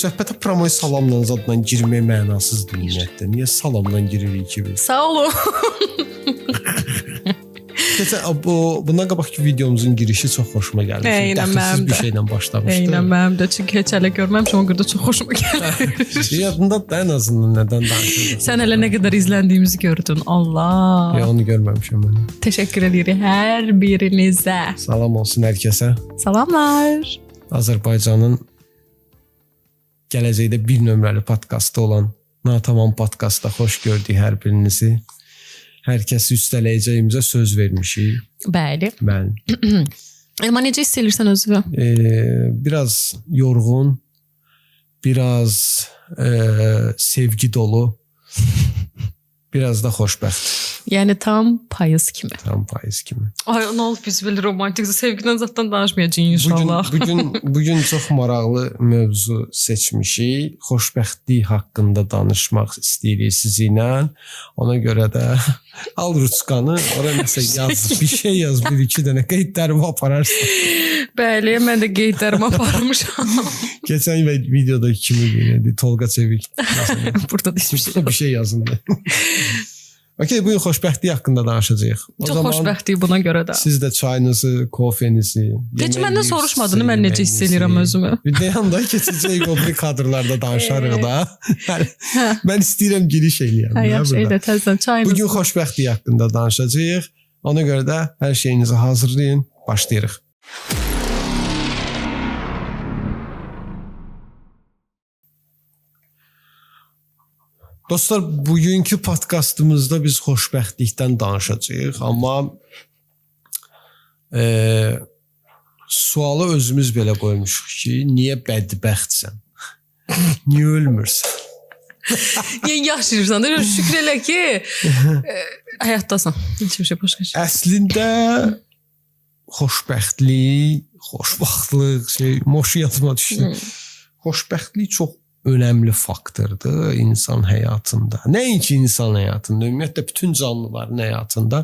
söhbətə promoy salamla zadla girmək mənasızdır ümumiyyətlə. Niyə salamla giririk ki biz? Sağ olun. Keçən bundan qabaqki videomuzun girişi çox xoşuma gəldi. Dəxilsiz bir şeylə başlamışdı. Eynən mənim də, çünki heç hələ görməmişəm, o qədər çox xoşuma gəlir. Yadında da ən azından nədən danışırdın? Sən hələ nə qədər izləndiyimizi gördün. Allah. Ya onu görməmişəm mən. Təşəkkür edirik hər birinizə. Salam olsun hər kəsə. Salamlar. Azərbaycanın gələcəkdə bir nömrəli podkastı olan Natamam podkastda xoş gördük hər birinizi. Hər kəsi üstələyəcəyimizə söz vermişik. Bəli. Bəli. Amma necə hiss edirsən özünü? Biraz yorğun, biraz sevgi dolu, biraz da xoşbəxt. Yəni tam payız kimi. Tam payız kimi. Ay, nə olub biz belə romantik sevgidən zaten danışmayacağıq inşallah. Bugün çox maraqlı mövzu seçmişik. Xoşbəxtlik haqqında danışmaq istəyirik sizinlə. Ona görə də al ruçkanı, ora nəsə yaz, bir şey yaz, bir iki dənə qeydlərimi apararsan. Bəli, mən də qeydlərimi aparmışam. Keçən videoda kimi deyildi, Tolga Çevik. Burada da bir şey yazındı. Okey, bugün xoşbəxtlik haqqında danışacağıq. Çox xoşbəxtlik buna görə də. Siz də çayınızı, kofenizi, heç məndən soruşmadın mən necə hiss edirəm özümü. Bir də yanda keçəcək o bir kadrlarda danışarıq da. Mən istəyirəm giriş eləyəm. Hə, yaxşı, elə təzədən çayınızı. Bugün xoşbəxtlik haqqında danışacağıq. Ona görə də hər şeyinizi hazırlayın, başlayırıq. Dostlar, bugünkü podkastımızda biz xoşbəxtlikdən danışacağıq, amma sualı özümüz belə qoymuşuq ki, niyə bədbəxtsən? Niyə ölmürsən? Niyə yaşayırsan? Şükür elə ki, həyatdasan. Heç bir şey başqa şey. Əslində xoşbəxtlik, xoşvaxtlıq, moş yadıma düşdü. Xoşbəxtlik çox önəmli faktordur insan həyatında. Nəinki insan həyatında, ümumiyyətlə bütün canlıların həyatında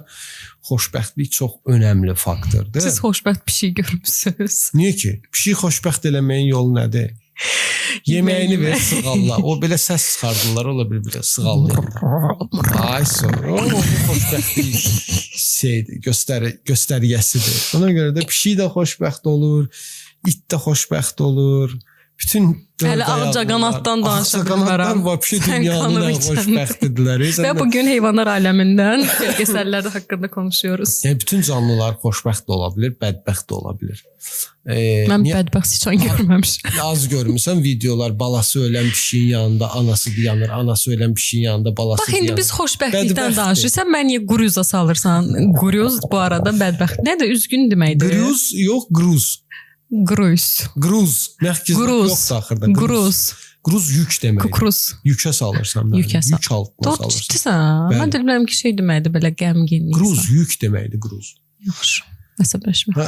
xoşbəxtlik çox önəmli faktordur. Siz xoşbəxt pişik görmüsünüz. Niyə ki? Pişik xoşbəxt eləməyin yolu nədir? Yeməyini ver, sığalla. O belə səs çıxardılar, ola bir belə sığallayırlar. Ay sonra, o xoşbəxtlik göstərgəsidir. Ona görə də pişik də xoşbəxt olur, it də xoşbəxt olur. Bütün hələ ağcaqanaddan danışa bilmərəm. Vəbşi dünyanın xoşbəxtdirlər. Və bugün heyvanlar aləmindən belgesəllər haqqında konuşuyoruz. Yəni bütün canlılar xoşbəxt ola bilər, bədbəxt ola bilər. Mən bədbəxt sıçan görməmişəm. Az görmüsən videolar, balası ölən pişiyin yanında anası dayanır, anası ölən pişiyin yanında balası dayanır. Bax indi biz xoşbəxtlikdən danışırıq. Sən mən niyə quryoza salırsan? Quryoz bu arada bədbəxt. Nədir? Üzgün deməkdir. Quryoz yox, qruz. Gruz. Gruz. Yoxdur axırda. Gruz. Gruz yük deməkdir. Kukruz. Yükə salırsan. Yük altına salırsan. Doğru ciddisən. Mən də bilmirəm ki, şey deməkdir belə qəmginlik. Gruz yük deməkdir, gruz. Yaxşı. Əsəbləşmə.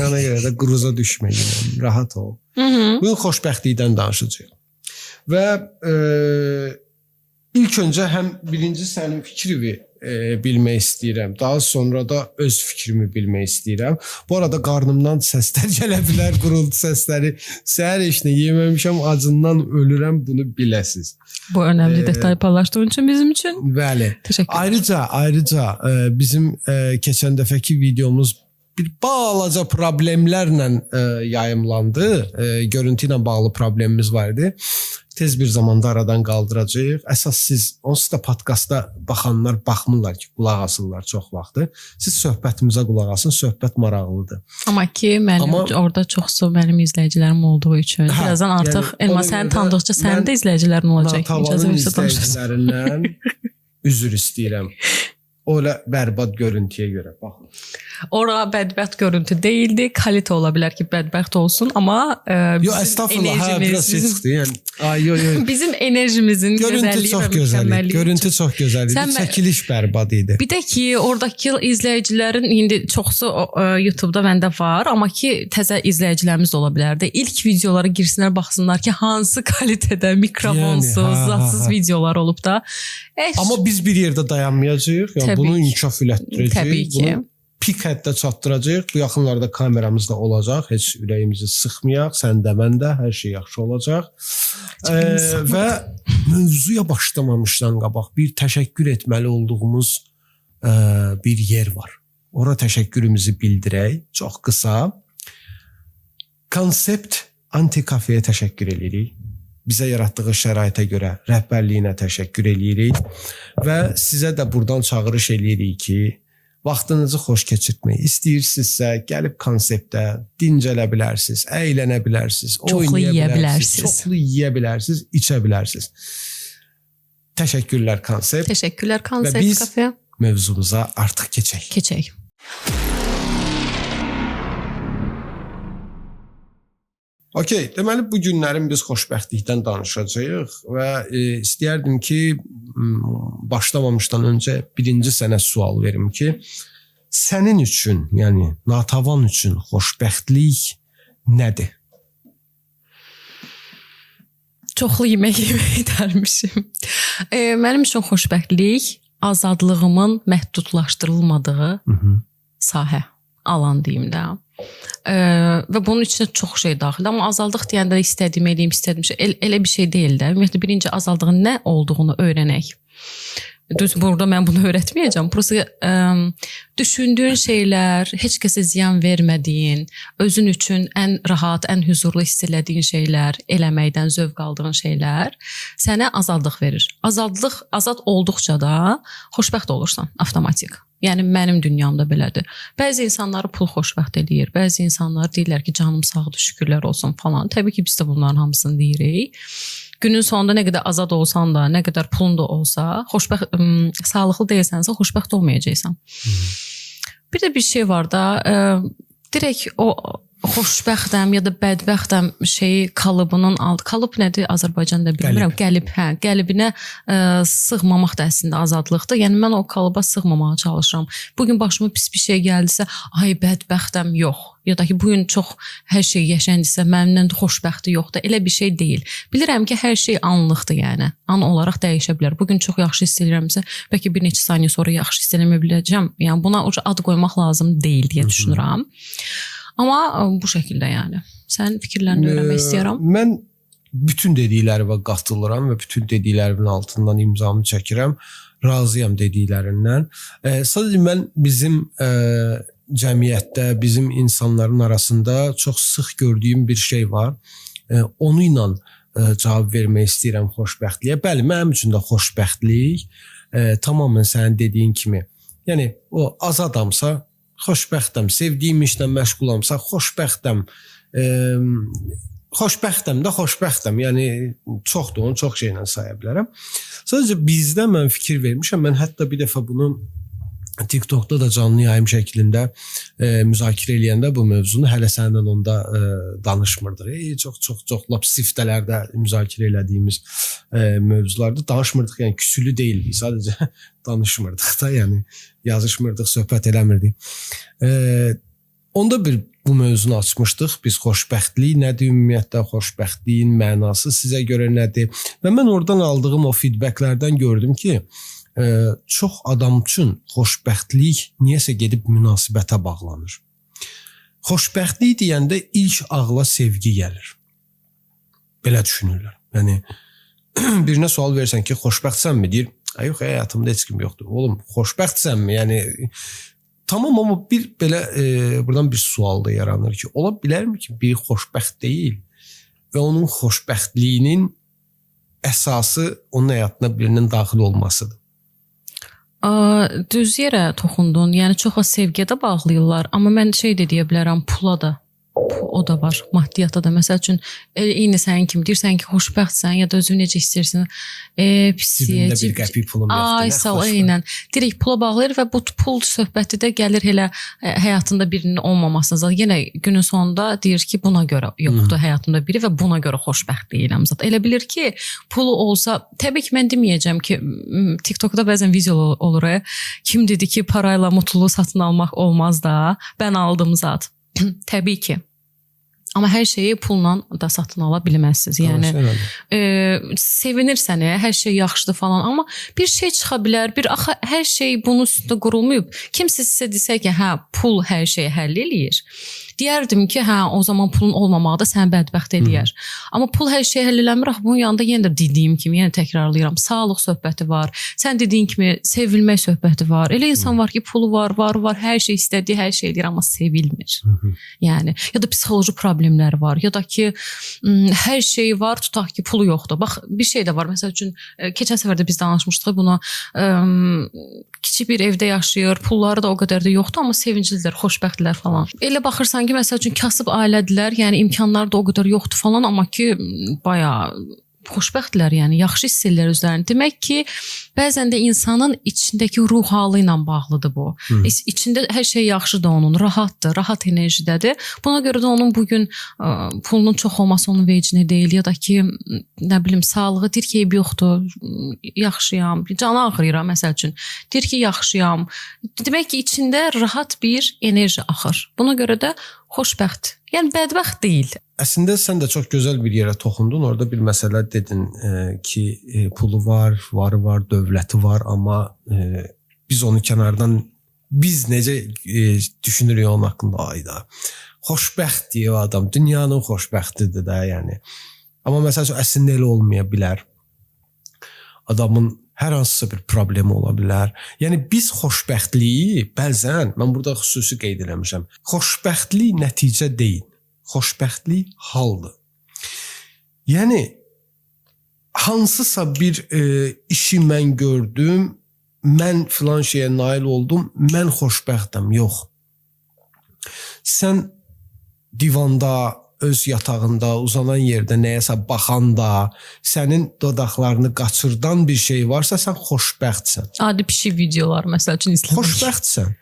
Ona görə də gruza düşməyin. Rahat ol. Bugün xoşbəxtlikdən danışacağıq. Və ilk öncə həm birinci sənin fikrini bilmək istəyirəm. Daha sonra da öz fikrimi bilmək istəyirəm. Bu arada qarnımdan səslər gələ bilər, gurultu səsləri. Səhər işini yeməmişəm, acından ölürəm, bunu biləsiz. Bu önəmli detay paylaşdığın üçün bizim üçün. Bəli. Təşəkkür. Ayrıca bizim keçən dəfəki videomuz bir balaca problemlərlə yayımlandı. Görüntü ilə bağlı problemimiz var idi. Tez bir zamanda aradan qaldıracağıq. Əsas siz, onsuz da podkastda baxanlar baxmırlar ki, qulaq asırlar çox vaxtı. Siz söhbətimizə qulaq asın, söhbət maraqlıdır. Amma ki, mənim orada çoxsu mənim izləyicilərim olduğu üçün, birazdan artıq Elmas səni tanıdıqca sənin də izləyicilərin olacaq. Tavanın izləyicilərindən üzr istəyirəm. Ola bərbad görüntüyə görə, baxın. Ora bədbəxt görüntü deyildi, kalite ola bilər ki, bədbəxt olsun, amma bizim enerjimiz, bizim enerjimizin gözəlliyi və mükəmməlliyi. Görüntü çox gözəl idi, çəkiliş bərbad idi. Bir də ki, oradakı izləyicilərin indi çoxsu YouTube-da məndə var, amma ki, təzə izləyicilərimiz də ola bilərdi. İlk videolara girsinlər, baxsınlar ki, hansı kalitədə mikrofonsuz, zadsız videolar olub da. Amma biz bir yerdə dayanmayacağıq, yəni bunu inkişaf elətdirəcəyik. Təbii ki. pik həddə çatdıracağıq. Bu yaxınlarda kameramızda olacaq. Heç ürəyimizi sıxmayaq. Sən də, mən də, hər şey yaxşı olacaq. Və mövzuya başlamamışdan qabaq bir təşəkkür etməli olduğumuz bir yer var. Ora təşəkkürümüzü bildirək. Çox qısa. Konsept Antikafeyə təşəkkür edirik. Bizə yaratdığı şəraitə görə rəhbərliyinə təşəkkür edirik və sizə də buradan çağırış edirik ki, vaxtınızı xoş keçirtmək istəyirsinizsə, gəlib konseptdə dincələ bilərsiniz, əylənə bilərsiniz, oynaya bilərsiniz, çoxlu yeyə bilərsiniz, içə bilərsiniz. Təşəkkürlər konsept. Təşəkkürlər konsept və biz kafeyə. Mövzumuza artıq keçək. Keçək. Okey, deməli bu günlərin biz xoşbəxtlikdən danışacağıq və istəyərdim ki, başlamamışdan öncə birinci sənə sual verim ki, sənin üçün, yəni Natavan üçün xoşbəxtlik nədir? Çoxlu yemək dərmişim. Mənim üçün xoşbəxtlik azadlığımın məhdudlaşdırılmadığı sahə, alan deyim də. Və bunun içində çox şey daxildir. Amma azadlıq deyəndə istədiyim eləyim, istədiyim şey elə bir şey deyil də. Ümumiyyətlə birinci azadlığın nə olduğunu öyrənək. Düz burada mən bunu öyrətməyəcəm. Prosta düşündüyün şeylər, heç kəsə ziyan vermədiyin, özün üçün ən rahat, ən huzurlu hiss elədiyin şeylər, eləməkdən zövq aldığın şeylər sənə azadlıq verir. Azad olduqca da xoşbəxt olursan avtomatik. Yəni mənim dünyamda belədir. Bəzi insanları pul xoşbəxt eləyir. Bəzi insanlar deyirlər ki, canım sağdır, şükürlər olsun falan. Təbii ki, biz də bunların hamısını deyirik. Günün sonunda nə qədər azad olsan da, nə qədər pulun da olsa, sağlıqlı deyilsənsə, xoşbəxt olmayacaqsan. Bir də bir şey var da, direkt o xoşbəxtəm ya da bədbəxtəm şeyi kalıbının altı. Kalıb nədir Azərbaycanda bilmirəm. Qəlib, hə, qəlibinə sığmamaq da əslində azadlıqdır. Yəni mən o kalıba sığmamağa çalışıram. Bugün başıma pis bir şey gəldisə, ay bədbəxtəm yox. Ya da ki bugün çox hər şey qəşəngdirsə, məndən də xoşbəxti yoxdur. Elə bir şey deyil. Bilirəm ki, hər şey anlıqdır yəni. An olaraq dəyişə bilər. Bugün çox yaxşı hiss edirəmsə, bəlkə bir neçə saniyə sonra yaxşı hiss eləmə biləcəm. Yəni buna ad qoymaq lazım deyil deyə düşünürəm. Amma bu şəkildə yəni. Sən fikirlərini öyrənmək istəyirəm. Mən bütün dediklərimə qatılıram və bütün dediklərimin altından imzamı çəkirəm. Razıyam dediklərindən. Sadəcə mən bizim cəmiyyətdə, bizim insanların arasında çox sıx gördüyüm bir şey var. Onu ilə cavab vermək istəyirəm xoşbəxtliyə. Bəli, mənim üçün də xoşbəxtlik tamamilə sənin dediyin kimi. Yəni o azadamsa xoşbəxtəm, sevdiyim işlə məşğulamsa xoşbəxtəm. Xoşbəxtəm də xoşbəxtəm. Yəni çoxdur, onu çox şeylə saya bilərəm. Sadəcə bizdə mən fikir vermişəm. Mən hətta bir dəfə bunu TikTokda da canlı yayım şəklində müzakirə eləyəndə bu mövzunu hələ səndən onda danışmırdıq. Çox lap siftələrdə müzakirə elədiyimiz mövzularda danışmırdıq. Yəni küsülü deyildik. Sadəcə danışmırdıq da, yəni yazışmırdıq, söhbət eləmirdik. Onda bu mövzunu açmışdıq. Biz xoşbəxtlik nədir ümumiyyətlə, xoşbəxtliyin mənası sizə görə nədir? Və mən oradan aldığım o feedbacklərdən gördüm ki, çox adam üçün xoşbəxtlik niyəsə gedib münasibətə bağlanır. Xoşbəxtlik deyəndə ilk ağla sevgi gəlir. Belə düşünürlər. Yəni birinə sual versən ki, xoşbəxtsənmi? Deyir, yox, həyatımda heç kim yoxdur. Oğlum, xoşbəxtsənmi? Yəni tamam, amma bir belə buradan bir sual da yaranır ki, ola bilərmi ki, biri xoşbəxt deyil və onun xoşbəxtliyinin əsası onun həyatına birinin daxil olmasıdır. Düz yerə toxundun. Yəni çox az sevgiyə də bağlayırlar, amma mən şey də deyə bilərəm, pula da. O da var, maddiyyata da. Məsəl üçün eyni sənin kimi deyirsən ki, xoşbəxtsən ya da özünü necə istəyirsən, Cibində bir qəpik pulum yoxdur. Ay sağ ol, eynən. Direkt pula bağlayır və bu pul söhbəti də gəlir elə həyatında birinin olmamasına. Yenə günün sonunda deyir ki, buna görə yoxdur həyatımda biri və buna görə xoşbəxt deyiləm zət. Elə bilir ki, pulu olsa, təbii ki mən deməyəcəm ki, TikTokda bəzən video olur. Kim dedi ki, parayla mutluluğu satın almaq olmaz da, mən aldım zat. Təbii ki. Amma hər şeyi pulla da satın ala bilməzsiniz. Yəni sevinirsən, hər şey yaxşıdır falan, amma bir şey çıxa bilər. Axı hər şey bunun üstündə qurulmayıb. Kimsə sizə desə ki, hə, pul hər şeyi həll eləyir. Deyərdim ki, hə, o zaman pulun olmamağı da səni bədbəxt eləyər. Amma pul hər şeyi həll eləmir. Bunun yanında yenə də dediyim kimi, yenə təkrarlayıram, sağlıq söhbəti var. Sən dediyin kimi sevilmək söhbəti var. Elə insan var ki, pulu var, hər şey istədiyi hər şey eləyir, amma sevilmir. Yəni, ya da psixoloji problemlər var, ya da ki, hər şey var, tutaq ki, pulu yoxdur. Bax, bir şey də var. Məsəl üçün, keçən səfərdə biz danışmışdıq buna, kiçik bir evdə yaşayır, pulları da o qədər də yoxdur, amma sevinclidir, xoşbəxtlər falan. Elə baxırsan ki, məsəl üçün, kasıb ailədirlər, yəni imkanları da o qədər yoxdur falan, amma ki, bayağı xoşbəxtlər, yəni yaxşı hiss edirlər özlərini. Demək ki, bəzən də insanın içindəki ruh halı ilə bağlıdır bu. İçində hər şey yaxşıdır onun, rahatdır, rahat enerjidədir. Buna görə də onun bugün pulunun çox olması onun vecinə deyil, ya da ki, nə bilim, sağlığı deyir ki, eybi yoxdur, yaxşıyam, canı ağrıyır, məsəl üçün. Deyir ki, yaxşıyam. Demək ki, içində rahat bir enerji axır. Buna görə də xoşbəxt. Yəni bədbəxt deyil. Əslində sən də çox gözəl bir yerə toxundun. Orada bir məsələ dedin ki, pulu var, varı var, dövləti var, amma biz onu kənardan biz necə düşünürük onun haqqında, ayda. Xoşbəxt deyir o adam, dünyanın xoşbəxtidir də, yəni. Amma məsələn əslində elə olmaya bilər. Adamın hər hansısa bir problemi ola bilər. Yəni biz xoşbəxtliyi bəzən, mən burada xüsusi qeyd eləmişəm, xoşbəxtlik nəticə deyil. Xoşbəxtlik haldır. Yəni hansısa bir işi mən gördüm, mən filan şeyə nail oldum, mən xoşbəxtəm. Yox. Sən divanda, öz yatağında, uzanan yerdə nəyəsə baxanda, sənin dodaqlarını qaçırdan bir şey varsa, sən xoşbəxtsən. Adi pişik videoları məsəl üçün izləmək. Xoşbəxtsən.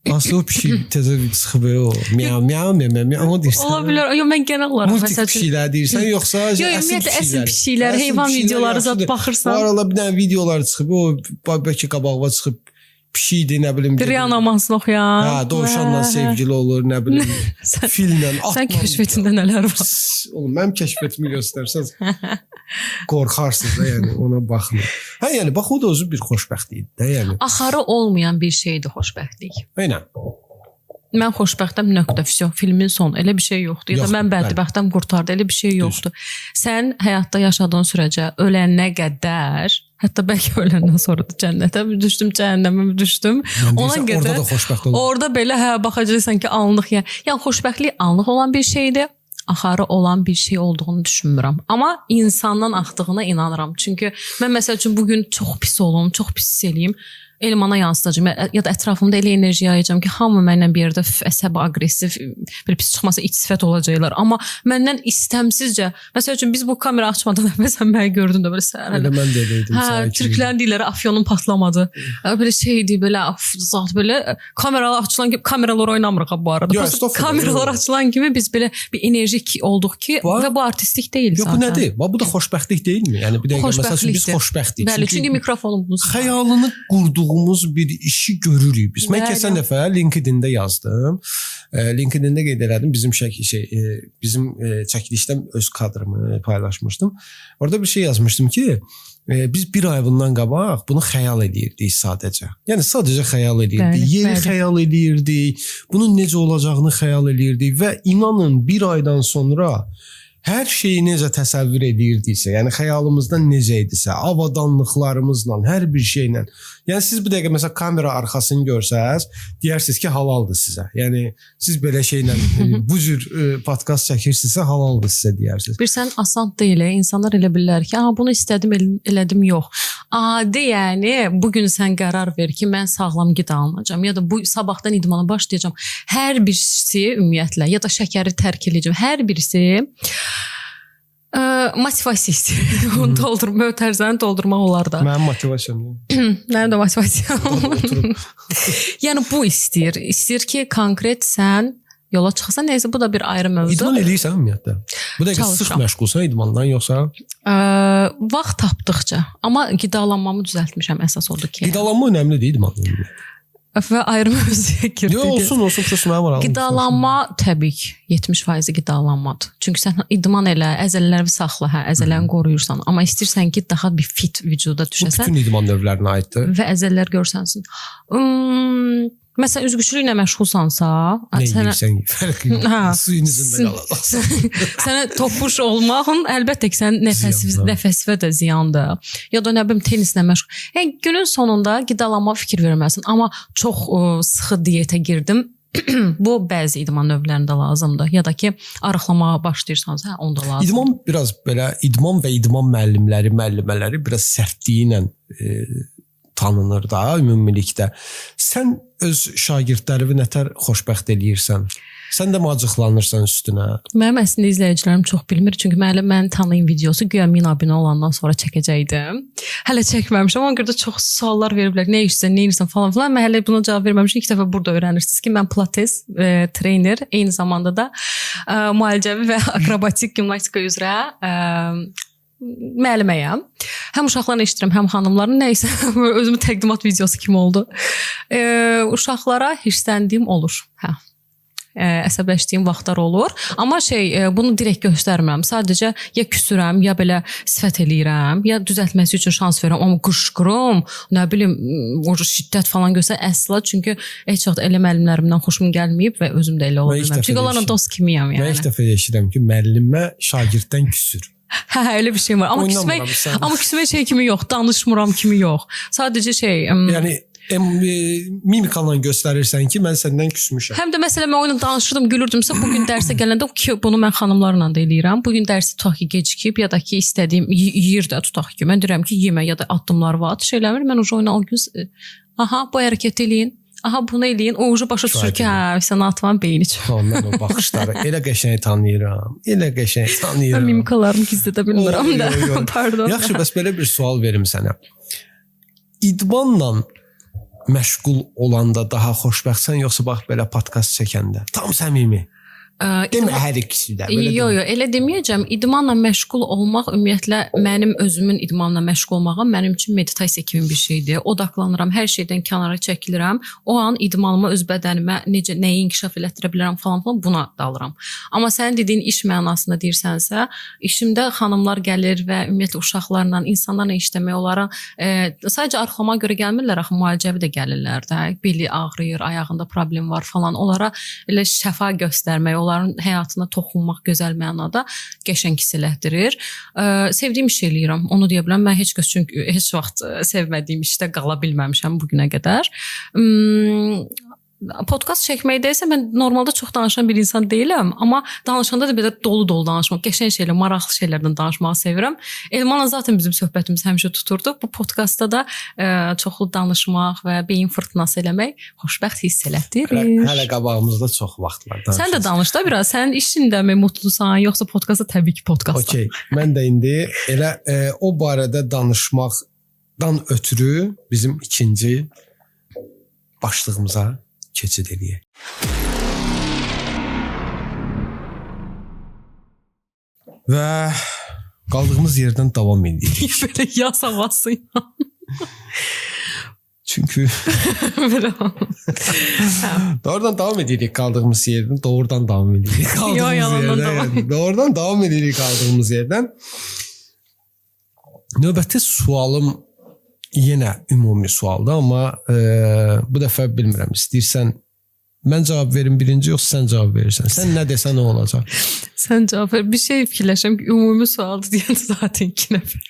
Aslı o pişik təzə çıxıb o miau miau miau deyirsən. Ola bilər. Yox, mən genel olaraq məsəl üçün pişiklər deyirsən, yoxsa əsl pişiklər, heyvan videoları zət baxırsan. Var ola bir dənə videolar çıxıb, o bəlkə qabağına çıxıb pişikdir, nə bilim. Rihanna mahnısını oxuyan. Hə, dovşanla sevgili olur, nə bilim. Fillə, atla. Sən kəşfətində nələr var? Oğlum, mənim kəşfətimi göstərsəz qorxarsınız da, yəni ona baxın. Hə, yəni bax o da özü bir xoşbəxtlikdir də, yəni. Axarı olmayan bir şeydir xoşbəxtlik. Eynən. Mən xoşbəxtəm, nöqtə, fisyon, filmin sonu, elə bir şey yoxdur. Ya da mən bədbəxtəm, qurtardı, elə bir şey yoxdur. Sən həyatda yaşadığın sürəcə ölənə qədər, hətta bəlkə öləndən sonra da cənnətə mi düşdüm, cəhənnəmə mi düşdüm, ona qədər orada da xoşbəxt olur. Orada belə baxacaqsan ki, anlıq, yəni xoşbəxtlik anlıq olan bir şeydir. Axarı olan bir şey olduğunu düşünmürəm. Amma insandan axdığına inanıram. Çünki mən məsəl üçün bugün çox pis olum, çox pis hiss eləyim. Elmana yansıdacağım ya da ətrafımda elə enerji yayacağım ki, hamı mənlə bir yerdə əsəbi, agressiv, bir pis çıxmasa iç sifət olacaqlar. Amma məndən istəmsizcə, məsəl üçün biz bu kamera açmadan əvvəl sən məni gördün də belə səhər. Elə mən də eləydim. Hə, türklərin dilləri afyonun patlamadı. Belə şeydi, belə zat belə kameralar açılan kimi, kameralar oynamırıq bu arada. Kameralar açılan kimi biz belə bir enerjik olduq ki və bu artistlik deyil zaten. Yox, nədir? Bu da xoşbəxtlik deyilmi? Yəni bir dəqiqə məsəl üçün biz xoşbəxtik. Bəli, çünki mikrofonumuz var. Xəyalını qurduğumuz bir işi görürük biz. Mən keçən dəfə LinkedIn-də yazdım. LinkedIn-də qeyd elədim. Bizim çəkilişdən öz kadrımı paylaşmışdım. Orada bir şey yazmışdım ki, biz bir ay bundan qabaq bunu xəyal edirdik sadəcə. Yəni sadəcə xəyal edirdik. Yeri xəyal edirdik. Bunun necə olacağını xəyal edirdik və inanın bir aydan sonra hər şeyi necə təsəvvür edirdiksə, yəni xəyalımızda necə idisə, avadanlıqlarımızla, hər bir şeylə. Yəni siz bu dəqiqə məsələn kamera arxasını görsəz, deyərsiniz ki, halaldır sizə. Yəni siz belə şeylə bu cür podkast çəkirsinizsə, halaldır sizə deyərsiniz. Bir sən asan deyil, insanlar elə bilirlər ki, bunu istədim, elədim, yox. Adi, yəni bugün sən qərar ver ki, mən sağlam qida alınacağam ya da bu sabahdan idmana başlayacağam. Hər birisi ümumiyyətlə ya da şəkəri tərk edəcəm. Hər birisi motivasiya istəyir. Onu doldurmaq, ötərzəni doldurmaq olar da. Mənim motivasiyam. Mənim də motivasiyam. Yəni bu istəyir. İstəyir ki, konkret sən yola çıxasan, neysə bu da bir ayrı mövzu. İdman eləyirsən ümumiyyətlə? Bu dəqiqə sıx məşğulsan idmandan yoxsa? Vaxt tapdıqca. Amma qidalanmamı düzəltmişəm, əsas odur ki. Qidalanma önəmlidir idmandan. və ayrı mövzuya girdik. Yox, olsun, prosta mənə maraqlı. Qidalanma təbii ki, 70% qidalanmadır. Çünki sən idman elə, əzələləri saxla, əzələni qoruyursan, amma istəyirsən ki, daha bir fit vücuda düşəsən. Bütün idman növlərinə aiddir. Və əzələlər görsənsin. Məsələn, üzgüçülüklə məşğulsansa, yeyirsən, fərqi yox. Suyun üzündə qalacaqsan. Sənə topuş olmağın əlbəttə ki, sənin nəfəsivə də ziyandır. Ya da nə bilim tenislə məşğul. Yəni günün sonunda qidalanma fikir verməlisən, amma çox sıxı diyetə girdim. Bu bəzi idman növlərində lazımdır. Ya da ki, arıqlamağa başlayırsansa, onda lazımdır. İdman biraz belə, idman və idman müəllimələri biraz sərtliyi ilə tanınır da ümumilikdə. Sən öz şagirdlərini nətər xoşbəxt eləyirsən? Sən də acıqlanırsan üstünə. Mənim əslində izləyicilərim çox bilmir. Çünki müəllim məni tanıyın videosu güya 1000 abunə olandan sonra çəkəcəkdim. Hələ çəkməmişəm. Ona görə də çox suallar veriblər. Nə edirsən falan filan. Mən hələ buna cavab verməmişəm. İlk dəfə burada öyrənirsiniz ki, mən pilates trener, eyni zamanda da müalicəvi və akrobatik gimnastika üzrə müəlliməyəm. Həm uşaqlarla işləyirəm, həm xanımların, nəysə özümü təqdimat videosu kimi oldu. Uşaqlara hirsləndiyim olur. Əsəbləşdiyim vaxtlar olur. Amma bunu direkt göstərmirəm. Sadəcə ya küsürəm, ya belə sifət eləyirəm, ya düzəltməsi üçün şans verirəm. Amma qışqırım, nə bilim, şiddət falan göstər əsla. Çünki heç vaxt elə müəllimlərimdən xoşum gəlməyib və özüm də elə ola bilməm. Çünki onlarla dost kimiyəm yəni. Mən ilk dəfə eşidirəm ki, müəllimə şagirddən küsür. Elə bir şey var. Amma küsmək kimi yox, danışmıram kimi yox. Sadəcə yəni mimikalan göstərirsən ki, mən səndən küsmüşəm. Həm də məsələn mən onunla danışırdım, gülürdümsə, bugün dərsə gələndə ki, bunu mən xanımlarla da eləyirəm. Bugün dərsi tutaq ki, gecikib ya da ki, istədiyim yeyir də tutaq ki, mən deyirəm ki, yemə ya da addımlar var, şeyləmir. Mən oyuna o gün bu hərəkət eləyin. Bunu eləyin. O ucu başa düşür ki, sən atman beyni çox. Ondan o baxışları elə qəşəng tanıyıram. Mən mimikalarımı gizlədə bilmirəm də. Pardon. Yaxşı, bəs belə bir sual verim sənə. İdmanla məşğul olanda daha xoşbəxtsən, yoxsa bax belə podkast çəkəndə? Tam səmimi. Demə hər ikisi də. Yox, elə deməyəcəm. İdmanla məşğul olmaq ümumiyyətlə mənim özümün idmanla məşğul olmağım mənim üçün meditasiya kimi bir şeydir. Odaqlanıram, hər şeydən kənara çəkilirəm. O an idmanıma, öz bədənimə nəyi inkişaf elətdirə bilərəm falan buna dalıram. Amma sənin dediyin iş mənasında deyirsənsə, işimdə xanımlar gəlir və ümumiyyətlə uşaqlarla, insanlarla işləmək onlara sadəcə arıqlamaya görə gəlmirlər, axı müalicəvi də gəlirlər də. Beli ağrıyır, ayağında problem var falan. Onlara elə şəfa göstərmək, onların həyatına toxunmaq gözəl mənada qəşəng hiss elətdirir. Sevdiyim iş eləyirəm, onu deyə bilərəm. Mən çünki heç vaxt sevmədiyim işdə qala bilməmişəm bugünə qədər. Podkast çəkməkdə isə mən normalda çox danışan bir insan deyiləm, amma danışanda da belə dolu-dolu danışmaq, qəşəng şeylər, maraqlı şeylərdən danışmağı sevirəm. Elmanla zaten bizim söhbətimiz həmişə tuturdu. Bu podkastda da çoxlu danışmaq və beyin fırtınası eləmək xoşbəxt hiss elətdirir. Hələ qabağımızda çox vaxt var. Sən də danış da biraz. Sən işindəmi mutlusan, yoxsa podkastda? Təbii ki, podkastda. Okay. Mən də indi elə o barədə danışmaqdan ötürü bizim ikinci başlığımıza keçid eləyək. Və qaldığımız yerdən davam edirik. Belə yaz havasıyla. Çünki doğrudan davam edirik qaldığımız yerdən. Doğrudan davam edirik qaldığımız yerdən. Növbəti sualım yenə ümumi sualdır, amma bu dəfə bilmirəm, istəyirsən mən cavab verim birinci, yoxsa sən cavab verirsən? Sən nə desən o olacaq? Sən cavab ver. Bir şey fikirləşəm ki, ümumi sualdır deyən zaten 2 nəfər.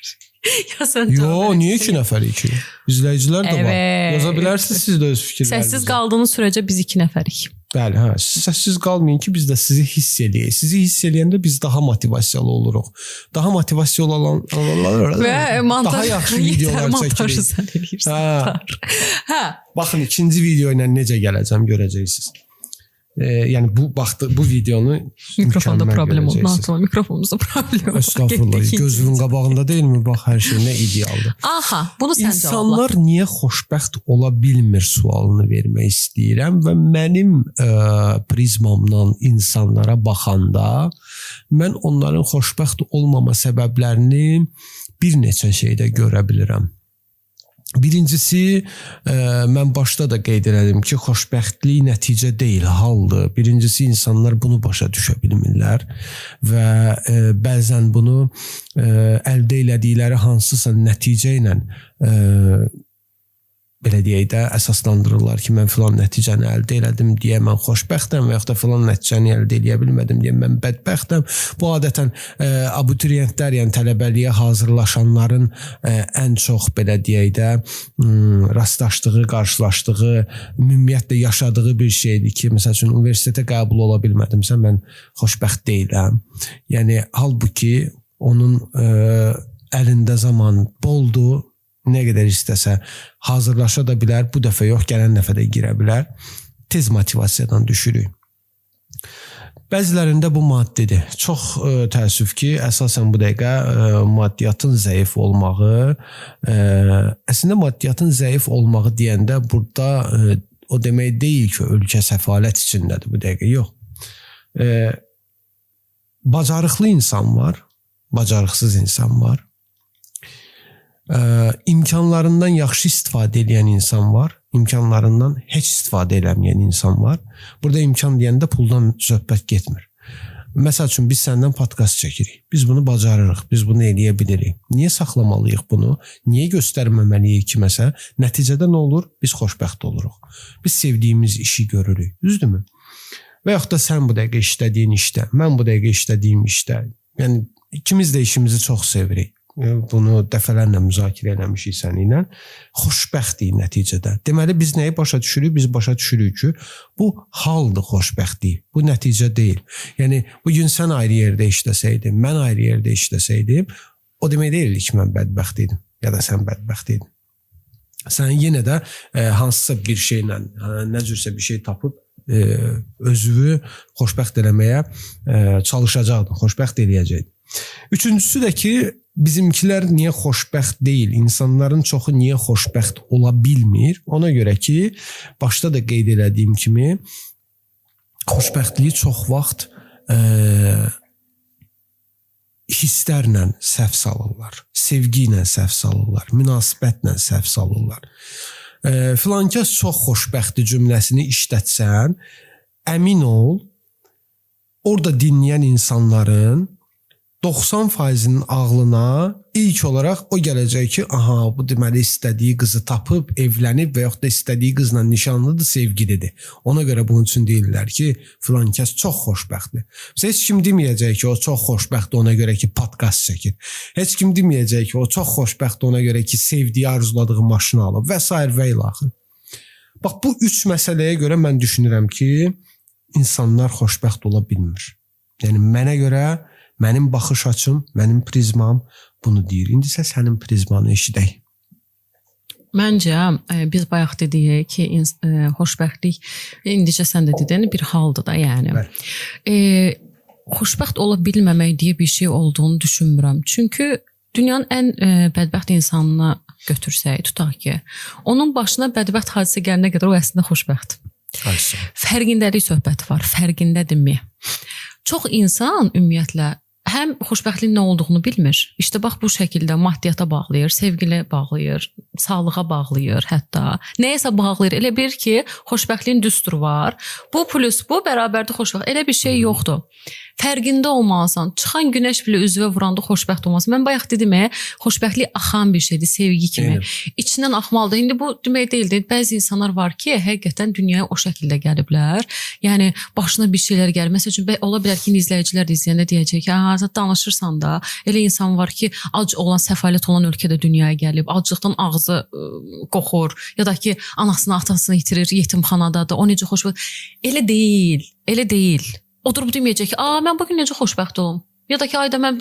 Ya sən cavab ver. Niyə 2 nəfər 2? İzləyicilər də var. Yaza bilərsiniz siz də öz fikirlərinizi. Səssiz qaldığınız sürəcə biz 2 nəfərik. Bəli, səssiz qalmayın ki, biz də sizi hiss eləyək. Sizi hiss eləyəndə biz daha motivasiyalı oluruq. Daha motivasiyalı olanlar daha yaxşı videolar çəkirik. Baxın, ikinci video ilə necə gələcəm görəcəksiniz. Yəni bu videonu mikrofonda problem oldu. Natıma mikrofonumuzda problem oldu. Estağfurullah. Gözünün qabağında deyilmi? Bax, hər şey nə idealdır. Aha, bunu sən cavabla. İnsanlar niyə xoşbəxt ola bilmir sualını vermək istəyirəm və mənim prizmamdan insanlara baxanda mən onların xoşbəxt olmama səbəblərini bir neçə şeydə görə bilirəm. Birincisi, mən başda da qeyd elədim ki, xoşbəxtlik nəticə deyil, haldır. Birincisi, insanlar bunu başa düşə bilmirlər və bəzən bunu əldə elədikləri hansısa nəticə ilə belə deyək də əsaslandırırlar ki, mən filan nəticəni əldə elədim deyə mən xoşbəxtəm və yaxud da filan nəticəni əldə eləyə bilmədim deyə mən bədbəxtəm. Bu adətən abituriyentlər, yəni tələbəliyə hazırlaşanların ən çox belə deyək də rastlaşdığı, qarşılaşdığı, ümumiyyətlə yaşadığı bir şeydir ki, məsəl üçün universitetə qəbul ola bilmədimsə mən xoşbəxt deyiləm. Yəni halbuki onun əlində zaman boldur. Nə qədər istəsə hazırlaşa da bilər, bu dəfə yox, gələn dəfə də girə bilər. Tez motivasiyadan düşürük. Bəzilərində bu maddidir. Çox təəssüf ki, əsasən bu dəqiqə maddiyyatın zəif olmağı, əslində maddiyyatın zəif olmağı deyəndə burada o demək deyil ki, ölkə səfalət içindədir bu dəqiqə, yox. Bacarıqlı insan var, bacarıqsız insan var. İmkanlarından yaxşı istifadə edən insan var, imkanlarından heç istifadə eləməyən insan var. Burada imkan deyəndə puldan söhbət getmir. Məsəl üçün biz səndən podkast çəkirik. Biz bunu bacarırıq, biz bunu eləyə bilirik. Niyə saxlamalıyıq bunu? Niyə göstərməməliyik kiməsə? Nəticədə nə olur? Biz xoşbəxt oluruq. Biz sevdiyimiz işi görürük. Düzdürmü? Və yaxud da sən bu dəqiqə işlədiyin işdə, mən bu dəqiqə işlədiyim işdə. Yəni ikimiz də işimizi çox sevirik. Bunu dəfələrlə müzakirə eləmişik səninlə. Xoşbəxtlik nəticədə. Deməli, biz nəyi başa düşürük? Biz başa düşürük ki, bu haldır xoşbəxtlik. Bu nəticə deyil. Yəni, bugün sən ayrı yerdə işləsəydin, mən ayrı yerdə işləsəydim, o demək deyildi ki, mən bədbəxt idim ya da sən bədbəxt idin. Sən yenə də hansısa bir şeylə, nə cürsə bir şey tapıb, özünü xoşbəxt eləməyə çalışacaqdın, xoşbəxt eləyəcəkdin. Üçüncüsü də ki, bizimkilər niyə xoşbəxt deyil, insanların çoxu niyə xoşbəxt ola bilmir? Ona görə ki, başda da qeyd elədiyim kimi, xoşbəxtliyi çox vaxt hisslərlə səhv salırlar, sevgi ilə səhv salırlar, münasibətlə səhv salırlar. Filankəs çox xoşbəxtdir cümləsini işlətsən, əmin ol, orada dinləyən insanların 90%-nin ağlına ilk olaraq o gələcək ki, aha, bu deməli istədiyi qızı tapıb, evlənib və yaxud da istədiyi qızla nişanlıdır, sevgilidir. Ona görə bunun üçün deyirlər ki, filan kəs çox xoşbəxtdir. Heç kim deməyəcək ki, o çox xoşbəxtdir ona görə ki, podkast çəkir. Heç kim deməyəcək ki, o çox xoşbəxtdir ona görə ki, sevdiyi, arzuladığı maşını alıb və s. və ilaxır. Bax, bu üç məsələyə görə mən düşünürəm ki, insanlar xoşbəxt ola bilmir. Yəni, mənə görə mənim baxış açım, mənim prizmam bunu deyir. İndi isə sənin prizmanı eşidək. Məncə, biz bayaq dedik ki, xoşbəxtlik, indicə sən də dedin, bir haldır da, yəni. Xoşbəxt ola bilməmək deyə bir şey olduğunu düşünmürəm. Çünki dünyanın ən bədbəxt insanına götürsək, tutaq ki, onun başına bədbəxt hadisə gəlinə qədər o əslində xoşbəxt. Fərqindəlik söhbəti var, fərqindədirmi? Çox insan ümumiyyətlə həm xoşbəxtliyin nə olduğunu bilmir. İşte bax bu şəkildə maddiyyata bağlayır, sevgilə bağlayır, sağlığa bağlayır hətta. Nəyəsə bağlayır. Elə bir ki, xoşbəxtliyin düsturu var. Bu plus bu bərabərdə xoşbəxt. Elə bir şey yoxdur. Fərqində olmalısan. Çıxan günəş belə üzvə vuranda xoşbəxt olmalısan. Mən bayaq dedim, xoşbəxtlik axan bir şeydir, sevgi kimi. İçindən axmalıdır. İndi bu demək deyildir. Bəzi insanlar var ki, həqiqətən dünyaya o şəkildə gəliblər. Yəni başına bir şeylər gəlir. Məsəl üçün ola bilər ki, izləyicilər izləyəndə deyəcək ki, danışırsan da, elə insan var ki, ac olan, səfalət olan ölkədə dünyaya gəlib, aclıqdan ağzı qoxur, ya da ki, anasını, atasını itirir, yetimxanadadır, o necə xoşbəxt. Elə deyil, elə deyil. Oturub deməyəcək ki, mən bugün necə xoşbəxt olum. Ya da ki, ayda mən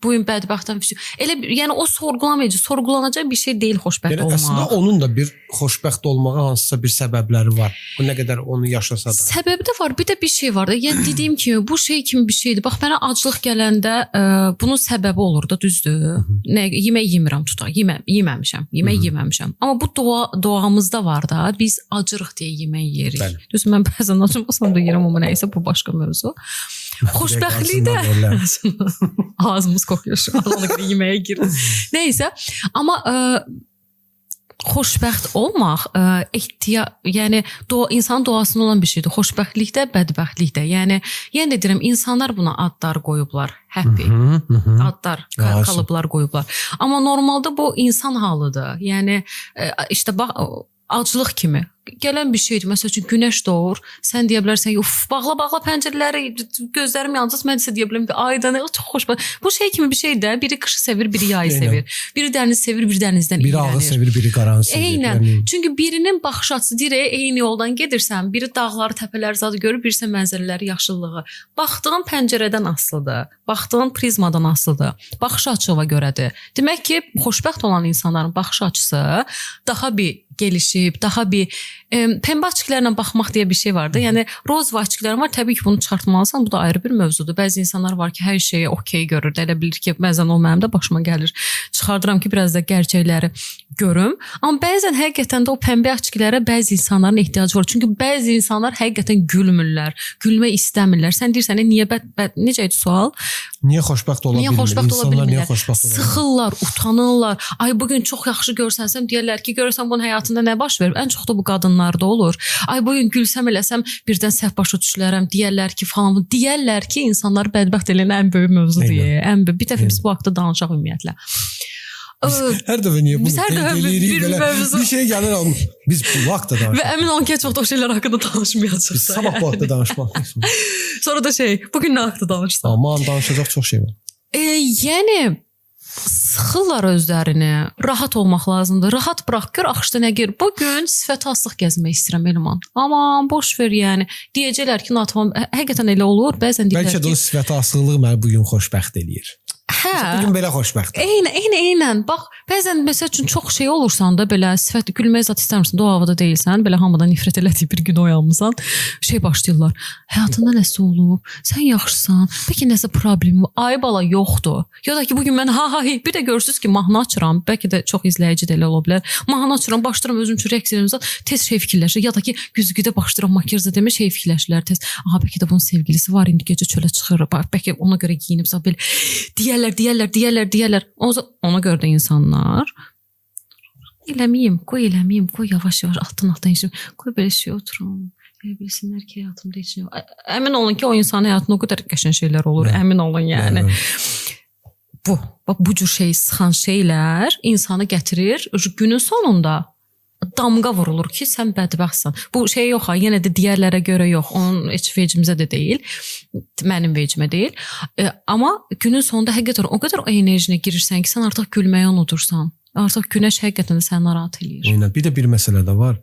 bugün bədbəxtəm. Elə, yəni o sorğulamayacaq, sorğulanacaq bir şey deyil xoşbəxt olmaq. Əslində onun da bir xoşbəxt olmağa hansısa bir səbəbləri var. Bu nə qədər onu yaşasa da. Səbəbi də var, bir də bir şey var da. Yəni dediyim kimi, bu şey kimi bir şeydir. Bax, mənə aclıq gələndə bunun səbəbi olur da, düzdür. Yemək yemirəm, tutaq, yeməmişəm. Amma bu doğamızda var da, biz acırıq deyə yemək yerik. Düzdür, mən bəzən acımasam da yerim, amma nəysə bu başqa mövzu. Xoşbəxtlik də ağzımız kokuyor şu an, ona görə yeməyə girir. Neysə, amma xoşbəxt olmaq yəni insanın doğasında olan bir şeydir. Xoşbəxtlik də, bədbəxtlik də. Yəni yenə də deyirəm, insanlar buna adlar qoyublar. Happy adlar, kalıblar qoyublar. Amma normalda bu insan halıdır. Yəni işte bax aclıq kimi gələn bir şeydir. Məsəl üçün günəş doğur, sən deyə bilərsən ki, bağla pəncərələri, gözlərim yanacaq. Mən isə deyə bilərəm ki, ayda nə çox xoşbəxt. Bu şey kimi bir şeydir. Biri qışı sevir, biri yayı sevir. Biri dəniz sevir, biri dənizdən iyrənir. Biri ağı sevir, biri qaranı sevir. Eynən. Yəni. Çünki birinin baxış açısı deyir, eyni yoldan gedirsən, biri dağları, təpələri zadı görür, birisi mənzərələri, yaşıllığı. Baxdığın pəncərədən asılıdır. Baxdığın prizmadan asılıdır. Baxış açına görədir. Demək ki, xoşbəxt olan insanların baxış açısı daha bir gelişib, daha bir pembe açıklarla baxmaq deyə bir şey vardı. Yəni roz açıklar var. Təbii ki, bunu çıxartmalısan. Bu da ayrı bir mövzudur. Bəzi insanlar var ki, hər şeyi okey görür. Elə bilir ki, bəzən o mənim də başıma gəlir. Çıxardıram ki, biraz da gerçəkləri görüm. Amma bəzən həqiqətən də o pembe açıklara bəzi insanların ehtiyacı var. Çünki bəzi insanlar həqiqətən gülmürlər. Gülmək istəmirlər. Sən deyirsən, niyə necə idi sual? Niyə xoşbəxt ola bilmirlər? İnsanlar niyə xoşbəxt ola bilmirlər? Sıxırlar, utanırlar. Ay bugün çox yaxşı görsənsəm deyirlər ki, görürsən bunun həyatında nə baş verir? Ən çox da bu qadınlarda olur. Ay bugün gülsəm eləsəm birdən səhv başa düşülərəm. Deyirlər ki, falan. Deyirlər ki, insanları bədbəxt eləyən ən böyük mövzudur. Ən böyük. Bir dəfə biz bu haqqda danışaq ümumiyyətlə. Hər dəfə niyə bunu eləyirik belə bir şey gəlir biz bu vaxtda danışırıq. Və əmin olun ki, heç vaxt o şeylər haqqında danışmayacağıq. Biz sabah bu haqqda danışmalıyıq. Sonra da bugün nə haqqda danışsaq? Aman danışacaq çox şey var. Yəni sıxırlar özlərini. Rahat olmaq lazımdır. Rahat bırax gör axışda nə gəlir. Bugün sifət aslıq gəzmək istəyirəm Elman. Aman boş ver yəni. Deyəcəklər ki, Natamam həqiqətən elə olur. Bəzən deyirlər ki, bəlkə də o sifət aslılığı məni bugün xoşbəxt eləyir. Hə. Bugün belə xoşbəxt. Eynən. Bax, bəzən məsəl üçün çox şey olursan da belə sifət gülmək zət istəmirsən, o havada deyilsən, belə hamıdan nifrət elədiyi bir gün oyanmısan, başlayırlar. Həyatında nəsə olub? Sən yaxşısan? Bəlkə nəsə problemi var? Ay bala yoxdur. Ya da ki, bugün mən bir də görürsüz ki, mahnı açıram. Bəlkə də çox izləyici də elə ola bilər. Mahnı açıram, başlayıram özüm üçün rəqs edirəm. Tez fikirləşir. Ya da ki, güzgüdə başlayıram makiyaj etmə fikirləşirlər tez. Bəlkə də bunun sevgilisi var, indi gecə çölə çıxır. Bəlkə ona görə geyinibsə belə deyərlər. Ona görə də insanlar eləməyim, qoy yavaş altdan işim. Qoy belə şey oturum. Bilsinlər ki, həyatımda heç nə. Əmin olun ki, o insanın həyatında o qədər qəşəng şeylər olur. Əmin olun yəni. Bu cür şey sıxan şeylər insanı gətirir. Günün sonunda damğa vurulur ki, sən bədbəxtsən. Bu şey yox, yenə də digərlərə görə yox. Onun heç vecimizə də deyil. Mənim vecimə deyil. Amma günün sonunda həqiqətən o qədər o enerjinə girirsən ki, sən artıq gülməyi unutursan. Artıq günəş həqiqətən də səni narahat eləyir. Bir də bir məsələ də var.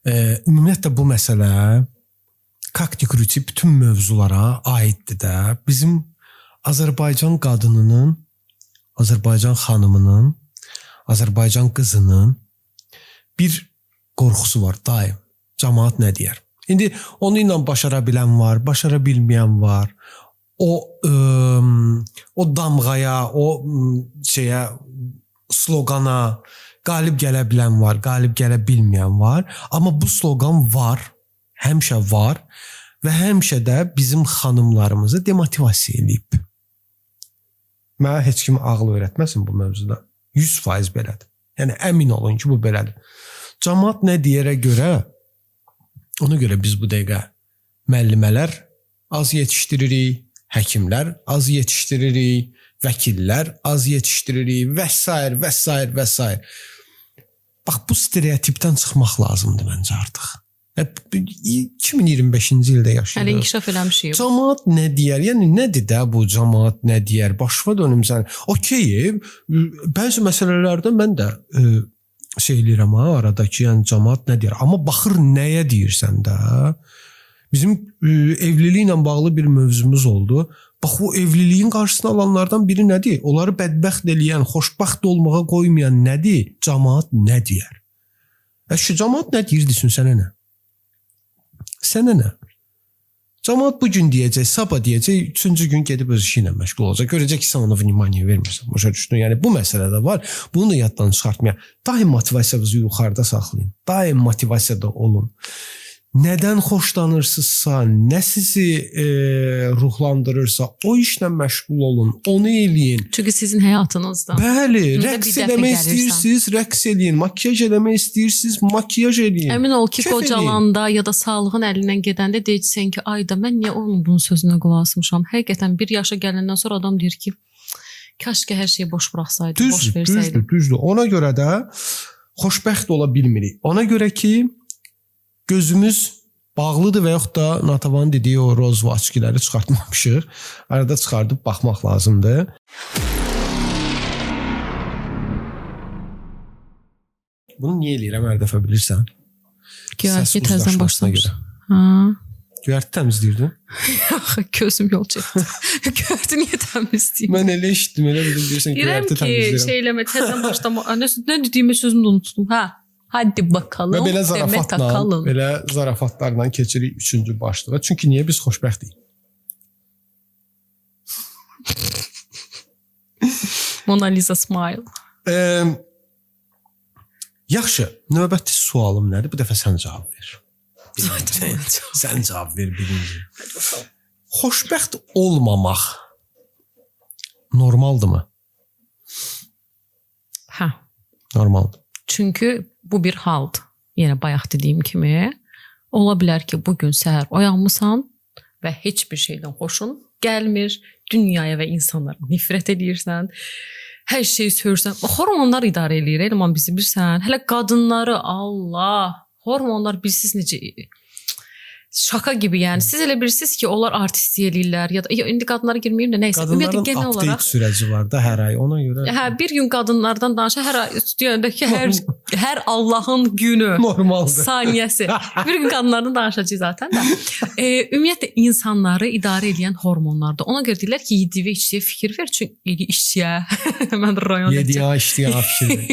Ümumiyyətlə bu məsələ kaktik ruti bütün mövzulara aiddir də. Bizim Azərbaycan qadınının, Azərbaycan xanımının, Azərbaycan qızının bir qorxusu var daim. Cəmaət nə deyər? İndi onu ilə başara bilən var, başara bilməyən var. O damğaya, o sloqana qalib gələ bilən var, qalib gələ bilməyən var. Amma bu sloqan var, həmişə var və həmişə də bizim xanımlarımızı demotivasiya edib. Mənə heç kim ağıl öyrətməsin bu mövzuda. 100% belədir. Yəni əmin olun ki, bu belədir. Cəmaət nə deyərə görə, ona görə biz bu dəqiqə müəllimələr az yetişdiririk, həkimlər az yetişdiririk, vəkillər az yetişdiririk və s. Bax, bu stereotipdən çıxmaq lazımdır məncə artıq. 2025-ci ildə yaşayırıq. Hələ inkişaf eləmişik. Cəmaət nə deyər? Yəni nədir də bu cəmaət nə deyər? Başıma dönüm sən. Okey, bəzi məsələlərdə mən də eləyirəm aradakı, yəni cəmaət nə deyər? Amma baxır nəyə deyirsən də. Bizim evliliklə bağlı bir mövzumuz oldu. Bax, o evliliyin qarşısını alanlardan biri nədir? Onları bədbəxt eləyən, xoşbəxt olmağa qoymayan nədir? Cəmaət nə deyər? Şu cəmaət nə deyirdisin sənə nə? Sənə nə? Cəmaət bugün deyəcək, sabah deyəcək, 3-cü gün gedib öz işi ilə məşğul olacaq. Görəcək ki, sən ona vнимание vermirsən. Başa düşdün? Yəni bu məsələ də var. Bunu da yaddan çıxartmayın. Daim motivasiyamızı yuxarıda saxlayın. Daim motivasiyada olun. nədən xoşlanırsınızsa, nə sizi ruhlandırırsa, o işlə məşğul olun, onu eləyin. Çünki sizin həyatınızda. Bəli, Gündə rəqs bir dəfə eləmək gəlirsən. istəyirsiniz, rəqs eləyin. Makyaj eləmək istəyirsiniz, makyaj eləyin. Əmin ol ki, Kef qocalanda ya da sağlığın əlindən gedəndə deyirsən ki, ayda mən niyə onun bunun sözünə qulaq asmışam? Həqiqətən bir yaşa gələndən sonra adam deyir ki, kaş ki hər şeyi boş buraxsaydım, boş versəydim. Düzdür. Ona görə də xoşbəxt ola bilmirik. Ona görə ki, gözümüz bağlıdır və yaxud da Natavanın dediyi o roz vaçkiləri çıxartmamışıq. Arada çıxardıb baxmaq lazımdır. Bunu niyə eləyirəm hər dəfə bilirsən? Göyərki təzdən başlamış. Göyərti təmizləyirdin? Axı gözüm yol çəkdi. Göyərti niyə təmizləyim? Mən elə eşitdim, elə bildim deyirsən göyərti təmizləyirəm. Deyirəm ki, şeyləmə təzdən başlama. Nə dediyimi sözümü də unutdum. Hə. Hadi bakalım. Və belə zarafatlarla keçirik 3-cü başlığa. Çünki niyə biz xoşbəxtik? Mona Lisa smile. Yaxşı, növbəti sualım nədir? Bu dəfə sən cavab ver. Sən cavab ver birinci. Xoşbəxt olmamaq normaldırmı? Hə. Normaldır. Çünki bu bir haldır. Yenə bayaq dediyim kimi, ola bilər ki, bugün səhər oyanmısan və heç bir şeydən xoşun gəlmir, dünyaya və insanlara nifrət edirsən, hər şeyi söyürsən. Hormonlar idarə eləyir, elman bizi bilirsən. Hələ qadınları, Allah, hormonlar bilsiz necə şaka gibi yəni. Siz elə bilirsiniz ki, onlar artistlik eləyirlər ya da indi qadınlara girməyim də nəysə. Qadınların update sürəci var da hər ay ona görə. Hə, bir gün qadınlardan danışa hər ay stüdyodakı hər Allahın günü normaldır. Saniyəsi. Bir gün qadınlardan danışacağıq zaten də. Ümumiyyətlə insanları idarə edən hormonlardır. Ona görə deyirlər ki, yediyə və içdiyə fikir ver. Çünki içdiyə mən rayon yediyə içdiyə fikir ver.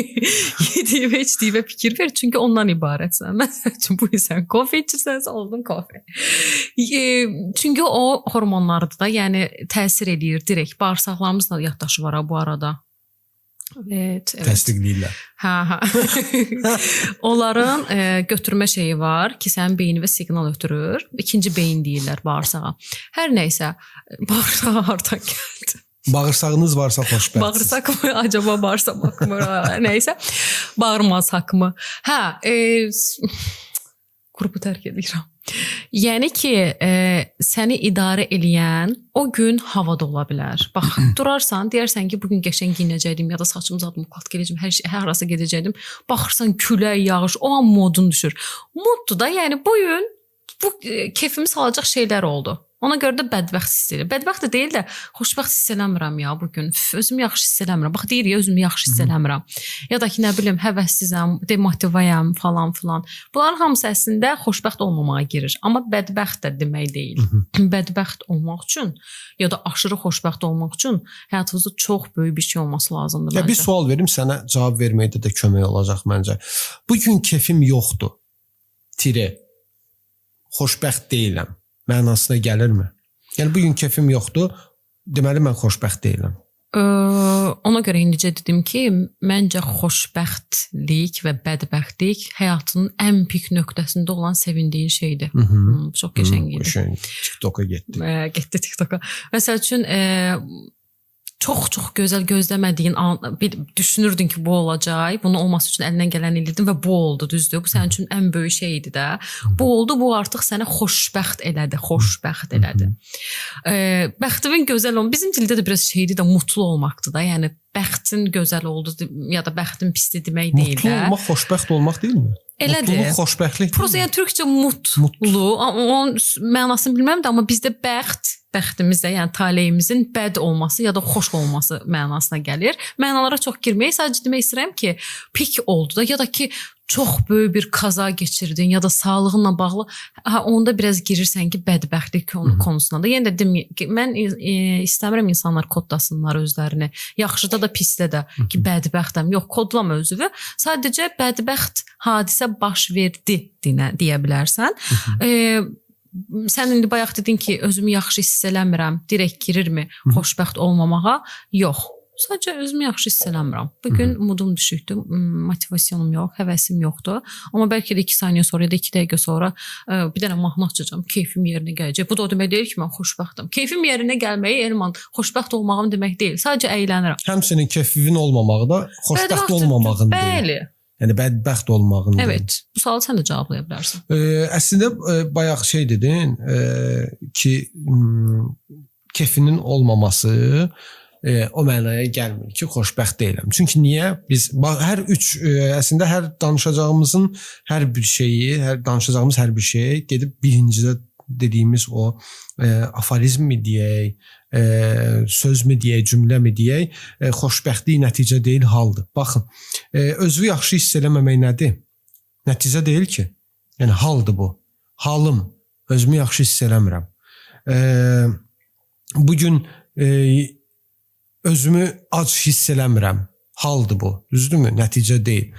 Yediyə və içdiyə fikir ver. Çünki ondan ibarətsən. Məsələn üçün bu insan kofe içirsənsə oldun kofe. Çünki o hormonlardır da, yəni təsir edir direkt. Bağırsaqlarımızla yaddaşı var bu arada. Evet. Təsdiqləyirlər. Hə. Onların götürmə şeyi var ki, sənin beyninə siqnal ötürür. İkinci beyin deyirlər bağırsağa. Hər nəysə, bağırsağa hardan gəldi? Bağırsağınız varsa xoşbəxtsiz. Bağırsaq mı? Acaba bağırsamaq mı? Nəysə. Bağırmasaq mı? Hə. Qrupu tərk edirəm. Yəni ki, səni idarə eləyən o gün havada ola bilər. Bax, durarsan, deyərsən ki, bugün qəşəng giyinəcəkdim ya da saçımı zadım, kat gedəcəm, hər arası gedəcəkdim. Baxırsan, külək, yağış, o an modun düşür. Moddur da, yəni bu gün bu keyfimi salacaq şeylər oldu. Ona görə də bədbəxt hiss edirəm. Bədbəxt də deyil də, xoşbəxt hiss eləmirəm ya bugün. Özümü yaxşı hiss eləmirəm. Bax, deyir ya, özümü yaxşı hiss eləmirəm. Ya da ki, nə bilim, həvəssizəm, demotivayam falan filan. Bunların hamısı əslində xoşbəxt olmamağa girir. Amma bədbəxt də demək deyil. Bədbəxt olmaq üçün ya da aşırı xoşbəxt olmaq üçün həyatınızda çox böyük bir şey olması lazımdır məncə. Ya bir sual verim, sənə cavab verməkdə də kömək olacaq məncə. Bugün kefim yoxdur. Tire. Xoşbəxt deyiləm. Mənasına gəlirmi? Yəni bugün kefim yoxdur, deməli mən xoşbəxt deyiləm. Ona görə indicə dedim ki, məncə xoşbəxtlik və bədbəxtlik həyatının ən pik nöqtəsində olan sevindiyin şeydir. Çox qəşəng idi. TikToka getdi. Getdi TikToka. Məsəl üçün çox gözəl gözləmədiyin an, düşünürdün ki, bu olacaq. Bunu olması üçün əlindən gələn elərdin və bu oldu, düzdür? Bu sənin üçün ən böyük şey idi də. Bu oldu, bu artıq sənə xoşbəxt elədi, xoşbəxt elədi. Bəxtimin gözəl olması, bizim dildə də biraz şeydir də, mutlu olmaqdır da. Yəni bəxtin gözəl oldu ya da bəxtin pisdir demək deyil də. Mutlu olmaq xoşbəxt olmaq deyilmi? Elədir. Mutluluq, xoşbəxtlik. Prosta yəni türkcə mutlu, onun mənasını bilməm də, amma bizdə bəxtimizdə, yəni taleyimizin bəd olması ya da xoş olması mənasına gəlir. Mənalara çox girməyi, sadəcə demək istəyirəm ki, pik oldu da ya da ki, çox böyük bir kaza geçirdin ya da sağlığınla bağlı, onda biraz girirsən ki, bədbəxtlik konusunda da. Yəni də dedim, mən istəmirəm insanlar kodlasınlar özlərini. Yaxşıda da pisdə də ki, bədbəxtəm. Yox, kodlama özünü. Sadəcə bədbəxt hadisə baş verdi deyə bilərsən. Sən indi bayaq dedin ki, özümü yaxşı hiss eləmirəm, direkt girirmi xoşbəxt olmamağa? Yox. Sadəcə özümü yaxşı hiss eləmirəm. Bu gün modum düşükdür, motivasiyonum yox, həvəsim yoxdur. Amma bəlkə də 2 saniyə sonra ya da 2 dəqiqə sonra bir dənə mahnı açacağam, keyfim yerinə gələcək. Bu da o demək deyil ki, mən xoşbəxtəm. Keyfim yerinə gəlməyi elman xoşbəxt olmağım demək deyil. Sadəcə əylənirəm. Həmçinin keyfin olmamağı da xoşbəxt olmamağın deyil. Bəli. Yəni bədbəxt olmağın. Evet. Bu sualı sən də cevablaya bilərsən. Əslində bayaq şey dedin ki, keyfinin olmaması o mənaya gəlmir ki, xoşbəxt deyiləm. Çünki niyə? Biz əslində hər danışacağımızın hər bir şeyi gedib birincidə dediyimiz o aforizm mi deyək, söz mü deyək, cümlə mi deyək, xoşbəxtlik nəticə deyil, haldır. Baxın, özünü yaxşı hiss eləməmək nədir? Nəticə deyil ki. Yəni haldır bu. Halım, özümü yaxşı hiss eləmirəm. Bugün özümü ac hiss eləmirəm. Haldır bu. Düzdürmü? Nəticə deyil.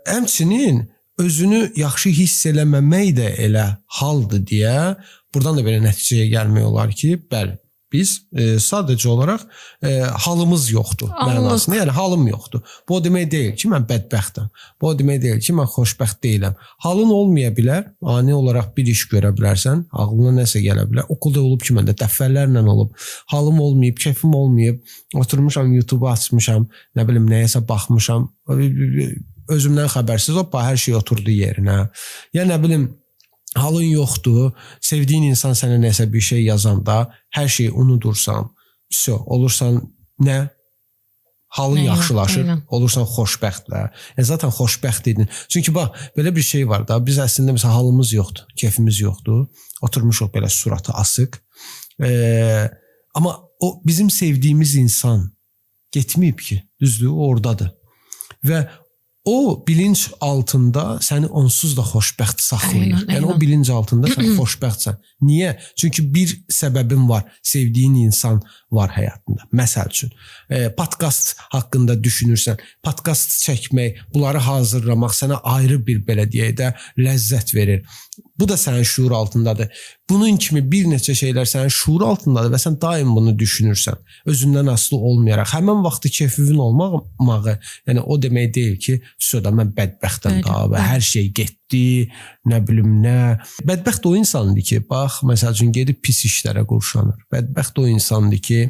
Həmçinin özünü yaxşı hiss eləməmək də elə haldır deyə buradan da belə nəticəyə gəlmək olar ki, bəli, biz sadəcə olaraq halımız yoxdur mənasında. Yəni halım yoxdur. Bu o demək deyil ki, mən bədbəxtəm. Bu o demək deyil ki, mən xoşbəxt deyiləm. Halın olmaya bilər, ani olaraq bir iş görə bilərsən, ağlına nəsə gələ bilər. Okulda olub ki, məndə dəfələrlə olub. Halım olmayıb, keyfim olmayıb, oturmuşam, YouTube açmışam, nə bilim nəyəsə baxmışam, özümdən xəbərsiz, hoppa, hər şey oturdu yerinə. Ya nə bilim, halın yoxdur, sevdiyin insan sənə nəsə bir şey yazanda hər şeyi unudursan, olursan nə? Halın yaxşılaşır, olursan xoşbəxtlə. Zaten xoşbəxt idin. Çünki bax, belə bir şey var da, biz əslində məsələn halımız yoxdur, keyfimiz yoxdur, oturmuşuq belə suratı asıq. Amma o bizim sevdiyimiz insan getməyib ki, düzdür, oradadır. Və o bilinç altında səni onsuz da xoşbəxt saxlayır. Yəni o bilinç altında sən xoşbəxtsən. Niyə? Çünki bir səbəbin var, sevdiyin insan var həyatında. Məsəl üçün, podkast haqqında düşünürsən, podkast çəkmək, bunları hazırlamaq sənə ayrı bir belə deyək də ləzzət verir. Bu da sənin şuur altındadır. Bunun kimi bir neçə şeylər sənin şuur altındadır və sən daim bunu düşünürsən. Özündən asılı olmayaraq. Həmin vaxtı keyfinin olmağı, yəni o demək deyil ki, södə mən bədbəxtəm daha və hər şey getdi, nə bilim nə. Bədbəxt o insandır ki, bax, məsəl üçün gedib pis işlərə qurşanır. Bədbəxt o insandır ki,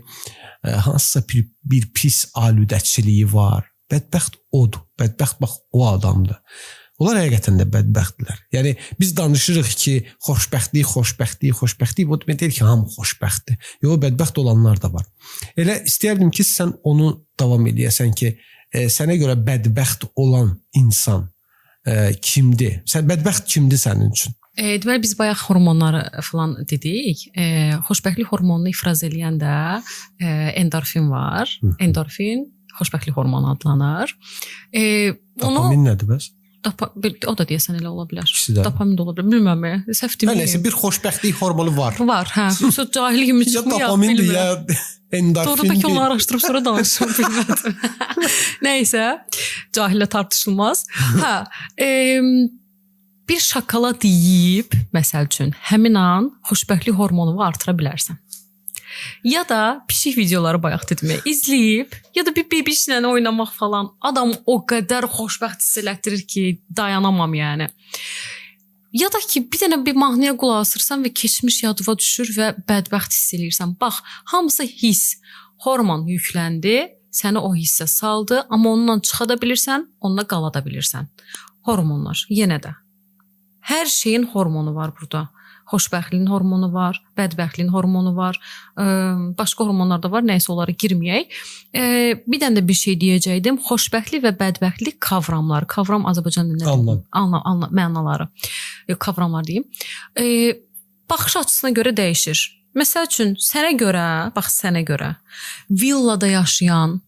hansısa bir pis aludəçiliyi var. Bədbəxt odur. Bədbəxt bax o adamdır. Onlar həqiqətən də bədbəxtdirlər. Yəni biz danışırıq ki, xoşbəxtlik, bu demək deyil ki, hamı xoşbəxtdir. Yox, bədbəxt olanlar da var. Elə istəyərdim ki, sən onu davam edəsən ki, sənə görə bədbəxt olan insan kimdir? Bədbəxt kimdir sənin üçün? Deməli biz bayaq hormonları falan dedik. Xoşbəxtlik hormonunu ifraz eləyən də endorfin var. Endorfin xoşbəxtlik hormonu adlanır. Dopamin nədir bəs? O da deyəsən elə ola bilər. Dopamin də ola bilər. Bilmirəm. Səhv deməyim. Nəysə bir xoşbəxtlik hormonu var. Var, hə. Yoxsa cahilligimiz çıxmır. Ya dopamindir ya endorfindir. Doğru da ki onu araşdırıb sonra danışım bilmədim. Nəysə, cahillə tartışılmaz. Hə, bir şokolad yeyib, məsəl üçün, həmin an xoşbəxtlik hormonunu artıra bilərsən. Ya da pişik videoları bayaq dedim, izləyib, ya da bir bebişlə oynamaq falan adam o qədər xoşbəxt hiss elətdirir ki, dayanamam yəni. Ya da ki, bir dənə bir mahnıya qulaq asırsan və keçmiş yadıva düşür və bədbəxt hiss eləyirsən. Bax, hamısı hiss, hormon yükləndi, səni o hissə saldı, amma onunla çıxa da bilirsən, onunla qala da bilirsən. Hormonlar, yenə də. Hər şeyin hormonu var burada. Xoşbəxtliyin hormonu var, bədbəxtliyin hormonu var, başqa hormonlar da var, nəysə onlara girməyək. Bir dənə də bir şey deyəcəkdim, xoşbəxtlik və bədbəxtlik kavramları, kavram Azərbaycan dilində mənaları, kavramlar deyim, baxış açısına görə dəyişir. Məsəl üçün, sənə görə villada yaşayan,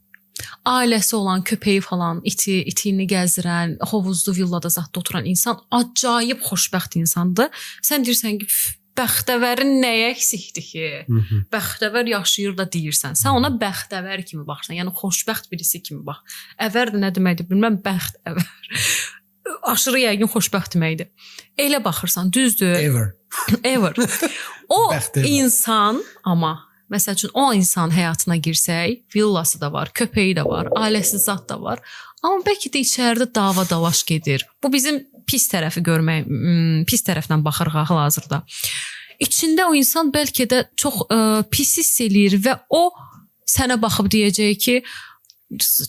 ailəsi olan, köpəyi falan, itini gəzdirən, hovuzlu villada zadda oturan insan acayib xoşbəxt insandır. Sən deyirsən ki, bəxtəvərin nəyə eksikdir ki? Bəxtəvər yaşayır da deyirsən. Sən ona bəxtəvər kimi baxırsan, yəni xoşbəxt birisi kimi bax. Əvər də nə deməkdir bilməm, bəxtəvər. Aşırı yəqin xoşbəxt deməkdir. Elə baxırsan, düzdür? Ever. O insan amma məsəl üçün o insan həyatına girsək, villası da var, köpəyi də var, ailəsi zat da var. Amma bəlkə də içəridə dava dalaş gedir. Bu bizim pis tərəfi görmək, pis tərəfdən baxırıq hal-hazırda. İçində o insan bəlkə də çox pis hiss eləyir və o sənə baxıb deyəcək ki,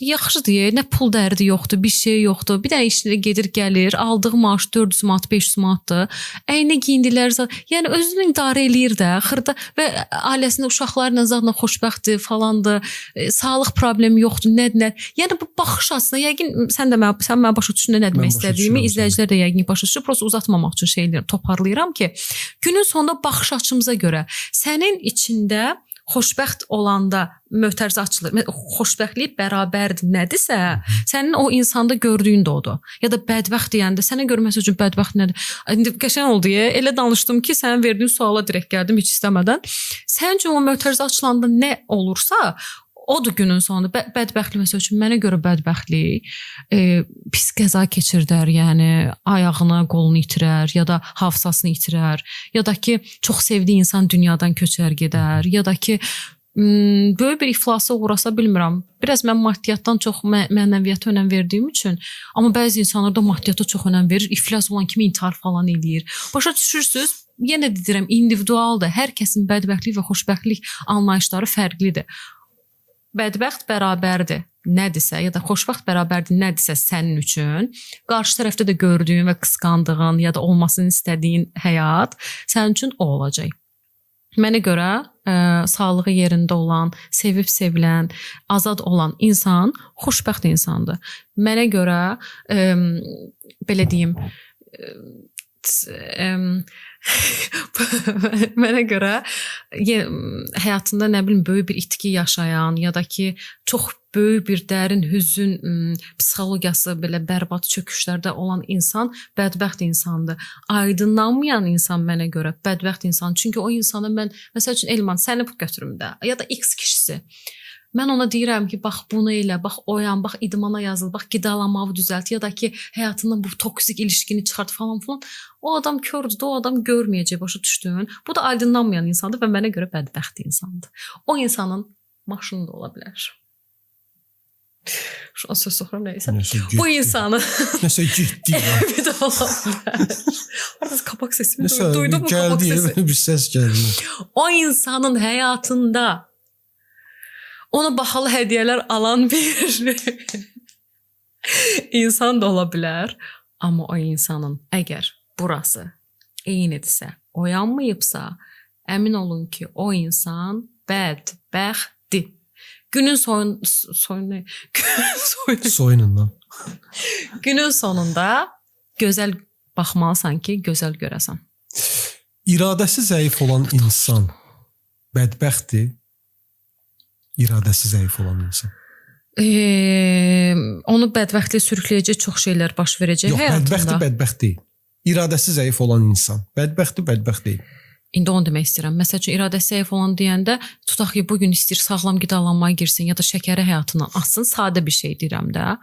yaxşı deyə, nə pul dərdi yoxdur, bir şey yoxdur. Bir dənə işlə gedir, gəlir, aldığı maaş 400 manat, 500 manatdır. Əyninə geyindilər, yəni özünü idarə eləyir də, xırda və ailəsində uşaqlarla zadla xoşbəxtdir falandır. Sağlıq problemi yoxdur, nə. Yəni bu baxış açısından yəqin sən mənə başa düşdün nə demək istədiyimi, izləyicilər də yəqin başa düşür. Prosta uzatmamaq üçün şeyləri toparlayıram ki, günün sonunda baxış açımıza görə sənin içində xoşbəxt olanda mötərizə açılır. Xoşbəxtlik bərabərdir nədirsə, sənin o insanda gördüyün də odur. Ya da bədbəxt deyəndə sənə görə məsəl üçün bədbəxt nədir? İndi qəşəng oldu ya. Elə danışdım ki, sənin verdiyin suala direkt gəldim heç istəmədən. Sənin üçün o mötərizə açılanda nə olursa, odur günün sonunda. Bədbəxtlik məsəl üçün mənə görə bədbəxtlik pis qəza keçirdər, yəni ayağını, qolunu itirər ya da hafızasını itirər ya da ki çox sevdiyi insan dünyadan köçər gedər ya da ki böyük bir iflasa uğrasa bilmirəm. Biraz mən maddiyatdan çox mənəviyyata önəm verdiyim üçün, amma bəzi insanlar da maddiyata çox önəm verir. İflas olan kimi intihar falan eləyir. Başa düşürsüz? Yenə də deyirəm, individualdır. Hər kəsin bədbəxtlik və xoşbəxtlik anlayışları fərqlidir. Bədbəxt bərabərdir nədirsə ya da xoşbəxt bərabərdir nədirsə sənin üçün, qarşı tərəfdə də gördüyün və qısqandığın ya da olmasını istədiyin həyat sənin üçün o olacaq. Mənə görə sağlığı yerində olan, sevib sevilən, azad olan insan xoşbəxt insandır. Mənə görə belə deyim, mənə görə həyatında nə bilim böyük bir itki yaşayan ya da ki çox böyük bir dərin hüzün psixologiyası belə bərbad çöküşlərdə olan insan bədbəxt insandır. Aydınlanmayan insan mənə görə bədbəxt insan. Çünki o insana mən məsəl üçün Elman səni bu götürümdə ya da X kişisi mən ona deyirəm ki, bax bunu elə, bax oyan, bax idmana yazıl, bax qidalanmağı düzəlt ya da ki həyatından bu toksik ilişkini çıxart falan. O adam kördür, o adam görməyəcək, başa düşdün. Bu da aydınlanmayan insandır və mənə görə bədbəxt insandır. O insanın maşını da ola bilər. Şu an söz soxuram neysə. Bu insanı nəsə getdi. Bir də ola bilər. Artıq kapak sesimi duydum mu kapak sesi? Bir səs gəldi. O insanın həyatında ona bahalı hədiyyələr alan bir insan da ola bilər. Amma o insanın əgər burası eynidirsə, oyanmayıbsa, əmin olun ki, o insan bədbəxtdir. Günün soyunundan. Günün sonunda gözəl baxmalısan ki, gözəl görəsən. İradəsi zəif olan insan bədbəxtdir. İradəsi zəif olan insan. Onu bədbəxtliyə sürükləyəcək çox şeylər baş verəcək həyatında. Yox, bədbəxt deyil. İradəsi zəif olan insan. Bədbəxt deyil. İndi onu demək istəyirəm. Məsəl üçün iradəsi zəif olan deyəndə tutaq ki, bugün istəyir sağlam qidalanmaya girsin ya da şəkəri həyatından atsın, sadə bir şey deyirəm də.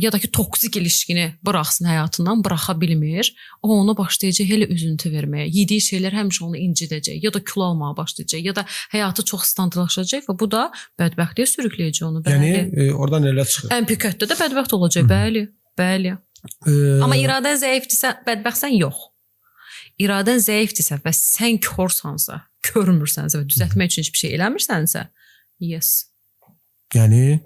Ya da ki, toksik ilişkini buraxsın həyatından, buraxa bilmir. O ona başlayacaq elə üzüntü verməyə. Yediyi şeylər həmişə onu incidəcək ya da kilo almağa başlayacaq ya da həyatı çox standartlaşacaq və bu da bədbəxtliyə sürükləyəcək onu. Yəni oradan elə çıxır. Ən pükətdə də bədbəxt olacaq. Bəli. Amma iradən zəifdirsə, bədbəxtsən yox. İradən zəifdirsə və sən körsansa, görmürsənsə və düzəltmək üçün hiçbir şey eləmirsənsə, yes. Yəni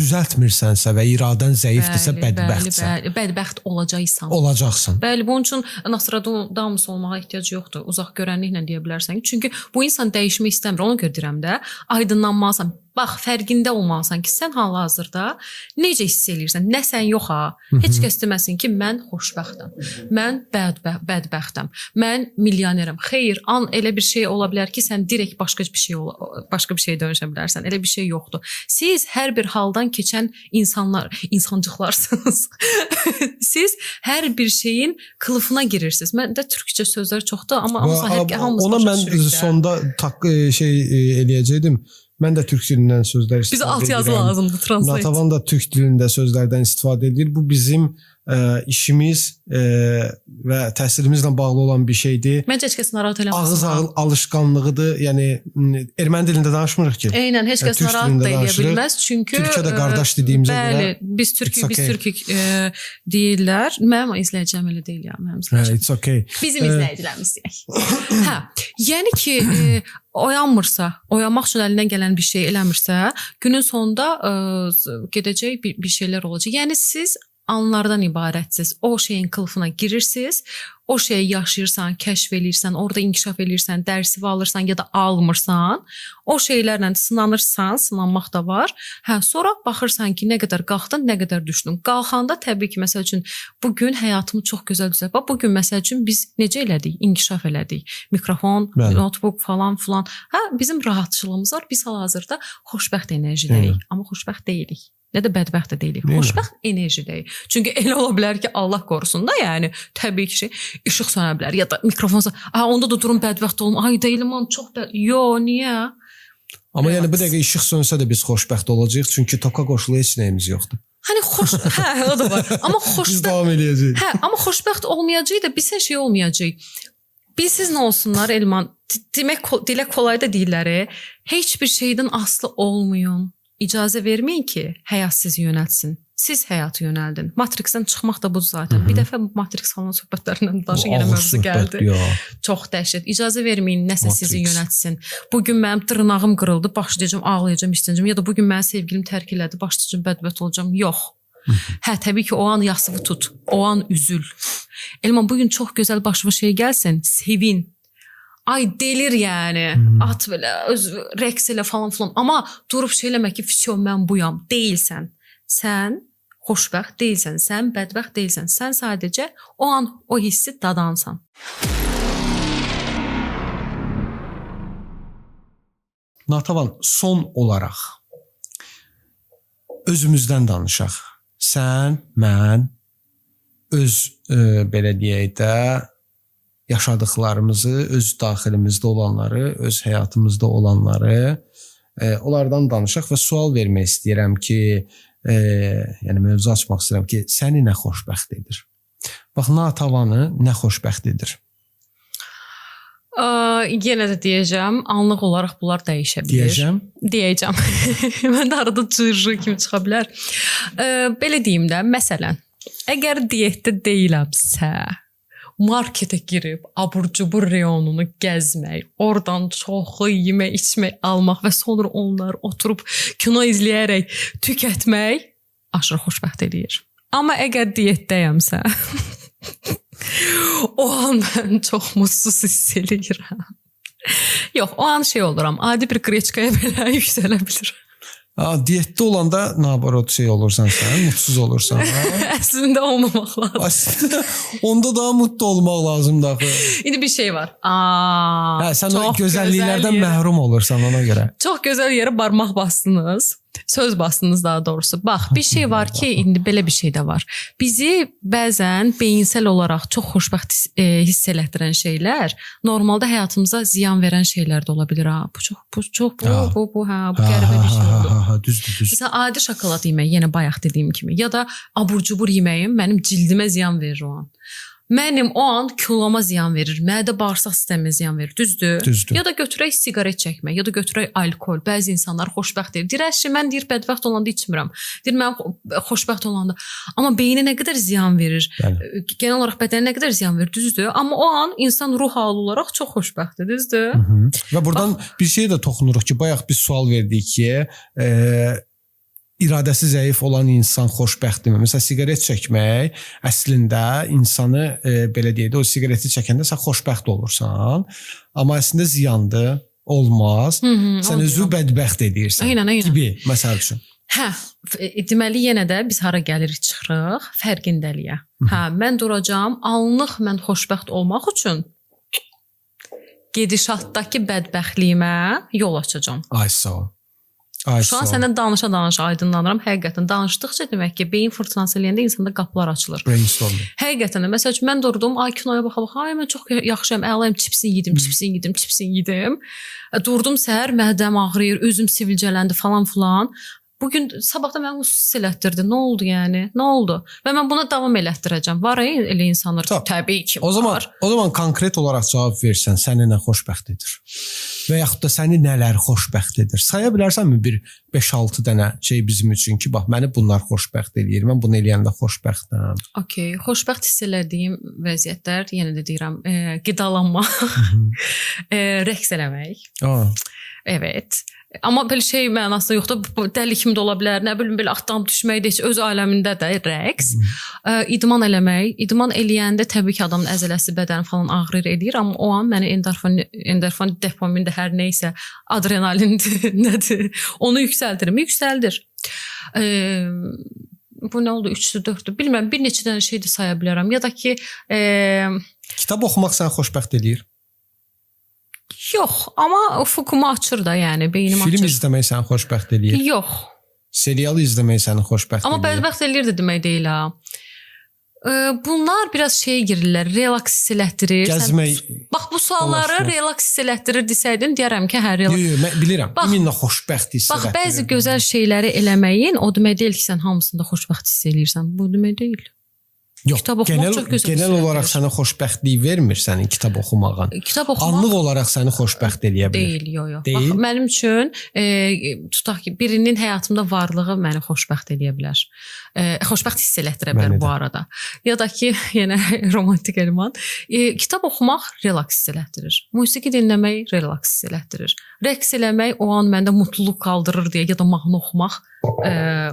düzəltmirsənsə və iradən zəifdirsə bədbəxtsən. Bədbəxt olacaqsan. Olacaqsan. Bəli, bunun üçün Nostradamus olmağa ehtiyac yoxdur. Uzaq görənliklə deyə bilərsən. Çünki bu insan dəyişmək istəmir. Ona görə deyirəm də, aydınlanmalısan. Bax, fərqində olmalısan ki, sən hal-hazırda necə hiss eləyirsən? Nə sən yox ha? Heç kəs deməsin ki, mən xoşbəxtəm. Mən bədbəxtəm. Mən milyonerim. Xeyr, elə bir şey ola bilər ki, sən direkt başqa bir şey dönüşə bilərsən. Elə bir şey yoxdur. Siz hər bir haldan keçən insancıqlarsınız. Siz hər bir şeyin kılıfına girirsiniz. Məndə türkçə sözlər çoxdur, amma hamımız ona mən sonda eləyəcəydim. Mən də türk dilindən sözlər istifadə edirəm. Bizə alt yazı lazımdır, translate. Natavan da türk dilində sözlərdən istifadə edir. Bu bizim işimiz və təhsilimizlə bağlı olan bir şeydir. Məncə heç kəs narahat Ağız eləməsin. alışqanlığıdır. Yəni erməni dilində danışmırıq ki. Eynən, heç kəs Türk narahat dilində da eləyə danışırıq. bilməz. Çünki Türkiyədə qardaş dediyimizə görə. Bəli, biz türkük okay. deyirlər. Mənim izləyəcəm elə deyil ya, mənim izləyəcəm. It's okay. Bizim izləyicilərimiz deyək. Hə, yəni ki, oyanmırsa, oyanmaq üçün əlindən gələn bir şey eləmirsə, günün sonunda gedəcək bir şeylər olacaq. Yəni siz anlardan ibarətsiz. O şeyin kılıfına girirsiniz. O şeyi yaşayırsan, kəşf eləyirsən, orada inkişaf eləyirsən, dərsi alırsan ya da almırsan, o şeylərlə sınanırsan, sınanmaq da var. Hə, sonra baxırsan ki, nə qədər qalxdın, nə qədər düşdün. Qalxanda təbii ki, məsəl üçün bu gün həyatımı çox gözəl düzəltdi. Bax, bu gün məsəl üçün biz necə elədik? İnkişaf elədik. Mikrofon, notebook falan filan. Hə, bizim rahatçılığımız var. Biz hal-hazırda xoşbəxt enerjidəyik, amma xoşbəxt deyilik. Nə də bədbəxt də deyilik. Xoşbəxt enerjidəyik. Çünki elə ola bilər ki, Allah qorusun da, yəni təbii ki, işıq sönə bilər ya da mikrofon onda da durum bədbəxt olum. Ay deyiləm, çox da. Yo, niyə? Amma yəni bu dəqiqə işıq sönsə də biz xoşbəxt olacağıq, çünki toka qoşulu heç nəyimiz yoxdur. Hani hə, o da var. Amma biz davam eləyəcəyik. Hə, amma xoşbəxt olmayacağıq da biz hər şey olmayacağıq. Bilsiz nə olsunlar Elman? Demək dilə kolay da deyirlər. Heç bir şeydən aslı olmayın. İcazə verməyin ki, həyat sizi yönəltsin. Siz həyatı yönəldin. Matrixdən çıxmaq da budur zaten. Bir dəfə Matrix falan söhbətlərindən danışa yenə mövzu gəldi. Çox dəhşət. İcazə verməyin nəsə sizi yönəltsin. Bugün mənim dırnağım qırıldı, başlayacağam, ağlayacağım, istəyəcəm ya da bugün mənim sevgilim tərk elədi, başlayacağam, bədbəxt olacağam. Yox. Hə, təbii ki, o an yasığı tut. O an üzül. Elman, bugün çox gözəl başıma şey gəlsin, sevin. Ay delir yəni. At belə, rəqs elə falan filan. Amma durub şey eləmək ki, fisyo mən buyam. Deyilsən. Sən xoşbəxt deyilsən. Sən bədbəxt deyilsən. Sən sadəcə o an o hissi dadansan. Natavan, son olaraq özümüzdən danışaq. Sən, mən öz belə deyək də yaşadıklarımızı, öz daxilimizdə olanları, öz həyatımızda olanları onlardan danışaq və sual vermək istəyirəm ki, yəni mövzu açmaq istəyirəm ki, səni nə xoşbəxt edir? Bax, Natavanı nə xoşbəxt edir? Yenə də deyəcəm, anlıq olaraq bunlar dəyişə bilir. Deyəcəm. Mən də arada cırcı kimi çıxa bilər. Belə deyim də, məsələn, əgər diyetdə deyiləmsə, marketə girib abur-cubur reyonunu gəzmək, oradan çoxlu yemək, içmək, almaq və sonra onları oturub kino izləyərək tükətmək aşırı xoşbəxt eləyir. Amma əgər diyetdəyəmsə, o an mən çox mutsuz hiss eləyirəm. Yox, o an şey oluram, adi bir qreçkaya belə yüksələ bilirəm. Diyetdə olanda nabarot şey olursan sən, mutsuz olursan. Əslində olmamaq lazım. Aslında onda daha mutlu olmaq lazımdır axı. İndi bir şey var. Sən o gözəlliklərdən məhrum olursan ona görə. Çox gözəl yerə barmaq bastınız. Söz bastınız daha doğrusu. Bax, bir şey var ki, indi belə bir şey də var. Bizi bəzən beyinsəl olaraq çox xoşbəxt hiss elətdirən şeylər normalda həyatımıza ziyan verən şeylər də ola bilər. Bu qəribə bir şey oldu. Düzdür. Məsələn, adi şokolad yemək, yenə bayaq dediyim kimi, ya da abur-cubur yeməyim mənim cildimə ziyan verir o an. Mənim o an kiloma ziyan verir, mədə bağırsaq sistemimə ziyan verir, düzdür? Ya da götürək siqaret çəkmək, ya da götürək alkol. Bəzi insanlar xoşbəxt deyir. Deyir, əşi, mən deyir, bədbəxt olanda içmirəm. Deyir, mən xoşbəxt olanda. Amma beyninə nə qədər ziyan verir, genel olaraq bədənə nə qədər ziyan verir, düzdür? Amma o an insan ruh halı olaraq çox xoşbəxtdir, düzdür? Və buradan bir şey də toxunuruq ki, bayaq biz sual verdik ki, iradəsi zəif olan insan xoşbəxtdirmi? Məsələn, siqaret çəkmək əslində insanı belə deyək də, o siqareti çəkəndə sən xoşbəxt olursan, amma əslində ziyandır, olmaz. Sən özü bədbəxt edirsən. Aynən. Gibi, məsəl üçün. Hə, deməli yenə də biz hara gəlirik, çıxırıq, fərqindəliyə. Hə, mən duracağam, anlıq mən xoşbəxt olmaq üçün gedişatdakı bədbəxtliyimə yol açacağam. Ay sağ ol. Şu an səndən danışa aydınlanıram. Həqiqətən danışdıqca demək ki, beyin fırtınası eləyəndə insanda qapılar açılır. Brainstorming. Həqiqətən də məsəl üçün mən durdum, kinoya baxa-baxa, ay mən çox yaxşıyam, əlayım, çipsin yedim. Durdum səhər, mədəm ağrıyır, özüm sivilcələndi falan filan. Bugün sabahda məni husus elətdirdi. Nə oldu yəni? Nə oldu? Və mən buna davam elətdirəcəm. Var elə insanlar ki, təbii ki, o zaman konkret olaraq cavab versən, səni nə xoşbəxt edir? Və yaxud da səni nələr xoşbəxt edir? Saya bilərsənmi bir 5-6 dənə şey bizim üçün ki, bax məni bunlar xoşbəxt eləyir. Mən bunu eləyəndə xoşbəxtəm. Okay, xoşbəxt hiss elədiyim vəziyyətlər, yenə də deyirəm, qidalanma, rəqs eləmək. Evet. Amma belə şey mənasında yoxdur. Dəli kimi də ola bilər. Nə bilim belə atdan düşmək də heç öz aləmində də rəqs. İdman eləmək. İdman eləyəndə təbii ki, adamın əzələsi, bədəni falan ağrır edir, amma o an məni endorfin, dopamin də hər nəysə, adrenalindir, nədir? Onu yüksəldir. Bu nə oldu? 3-dür, 4-dür. Bilmirəm, bir neçə dənə şey də saya bilərəm. Ya da ki, kitab oxumaq səni xoşbəxt edir? Yox, amma ufuqumu açır da, yəni beynim açır. Film izləmək səni xoşbəxt eləyir? Yox. Serial izləmək səni xoşbəxt eləyir? Amma bədbəxt eləyir də demək deyil ha. Bunlar biraz şeyə girirlər, relaks elətdirir. Gəzmək. Bax bu sualları relaks elətdirir desəydin, deyərəm ki, hə relaks. Yox, mən bilirəm. Kiminlə xoşbəxt hiss elətdirir? Bax bəzi gözəl şeyləri eləməyin o demək deyil ki, sən hamısında xoşbəxt hiss eləyirsən. Bu demək deyil. Yox, genel olaraq sənə xoşbəxtlik vermir sənin kitab oxumağın. Kitab oxumaq anlıq olaraq səni xoşbəxt eləyə bilər. Deyil, yox. Bax, mənim üçün tutaq ki, birinin həyatımda varlığı məni xoşbəxt eləyə bilər. Xoşbəxt hiss elətdirə bilər bu arada. Ya da ki, yenə romantik eleman, kitab oxumaq relaks hiss elətdirir. Musiqi dinləmək relaks hiss elətdirir. Rəqs eləmək o an məndə mutluluq qaldırır deyə ya da mahnı oxumaq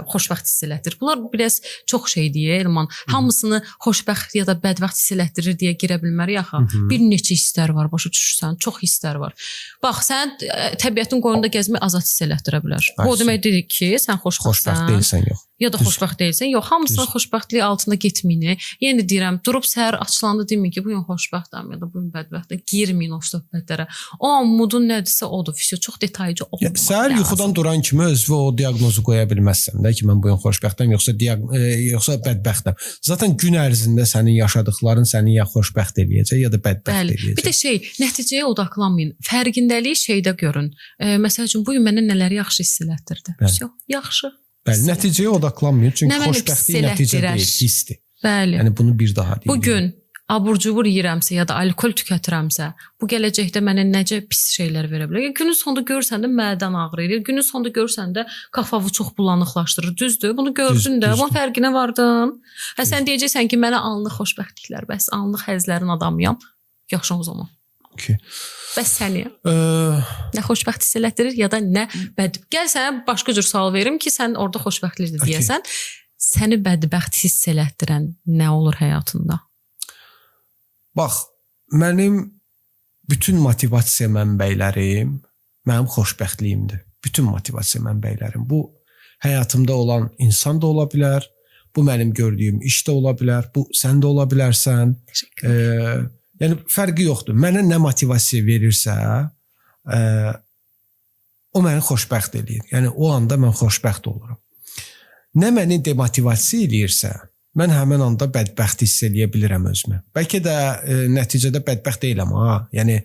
xoşbəxt hiss elətdirir. Bunlar biraz çox şey deyə Elman. Hamısını xoşbəxt ya da bədbəxt hiss elətdirir deyə girə bilmərik axı. Bir neçə hisslər var, başa düşürsən? Çox hisslər var. Bax, sən təbiətin qoynunda gəzmək azad hiss elətdirə bilər. Bu demək deyil ki, sən xoşbəxt deyilsən, yox. Ya da xoşbəxt deyilsən. Yox, hamısının xoşbəxtlik altında getməyini. Yenə deyirəm, durub səhər açılanda deməyin ki, bu gün xoşbəxtəm ya da bu gün bədbəxtəm. Girməyin o söhbətlərə. O an mudun nədirsə odur. Çox detaycı oxumaq. Səhər yuxudan duran kimi özünə o diaqnozu qoya bilməzsən də ki, mən bu gün xoşbəxtəm yoxsa bədbəxtəm. Zaten gün ərzində sənin yaşadıkların səni ya xoşbəxt eləyəcək ya da bədbəxt eləyəcək. Bir də şey, nəticəyə odaqlanmayın. Fərqindəliyi şeydə görün. Məsəl üçün bu gün mənə nələri yaxşı hiss elətdirdi. Yaxşı. Bəli, nəticəyə odaqlanmayın. Çünki xoşbəxtlik nəticə deyil, hissdir. Bəli. Yəni bunu bir daha deyim. Bu gün abur-cubur yeyirəmsə ya da alkol tükətirəmsə, bu gələcəkdə mənə necə pis şeylər verə bilər. Günün sonunda görsən də mədən ağrıyır. Günün sonunda görsən də qafavı çox bulanıqlaşdırır. Düzdür? Bunu gördün də, bunun fərqinə vardın. Hə sən deyəcəksən ki, mənə anlıq xoşbəxtliklər, bəs anlıq həzlərin adamıyam. Yaxşı o zaman. Okay. Bəs səni nə xoşbəxt hiss elətdirir ya da nə bədbəxt. Gəl sənə başqa cür sual verim ki, sən orada xoşbəxtlikdir deyəsən. Səni bədbəxt hiss elətdirən nə olur həyatında? Bax, mənim bütün motivasiya mənbəylərim mənim xoşbəxtliyimdir. Bütün motivasiya mənbəylərim. Bu həyatımda olan insan da ola bilər. Bu mənim gördüyüm iş də ola bilər. Bu sən də ola bilərsən. Yəni fərqi yoxdur. Mənə nə motivasiya verirsə, o məni xoşbəxt eləyir. Yəni o anda mən xoşbəxt oluram. Nə məni demotivasiya eləyirsə, mən həmin anda bədbəxt hiss eləyə bilirəm özümü. Bəlkə də nəticədə bədbəxt deyiləm ha. Yəni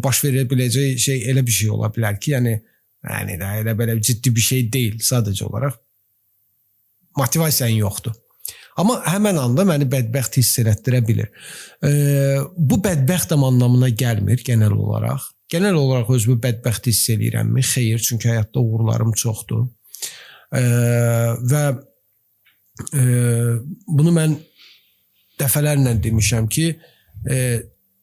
baş verə biləcək şey elə bir şey ola bilər ki, yəni elə belə ciddi bir şey deyil, sadəcə olaraq motivasiyan yoxdur. Amma həmin anda məni bədbəxt hiss elətdirə bilir. Bu bədbəxtəm anlamına gəlmir genel olaraq. Genel olaraq özümü bədbəxt hiss eləyirəmmi? Xeyr, çünki həyatda uğurlarım çoxdur. Və bunu mən dəfələrlə demişəm ki,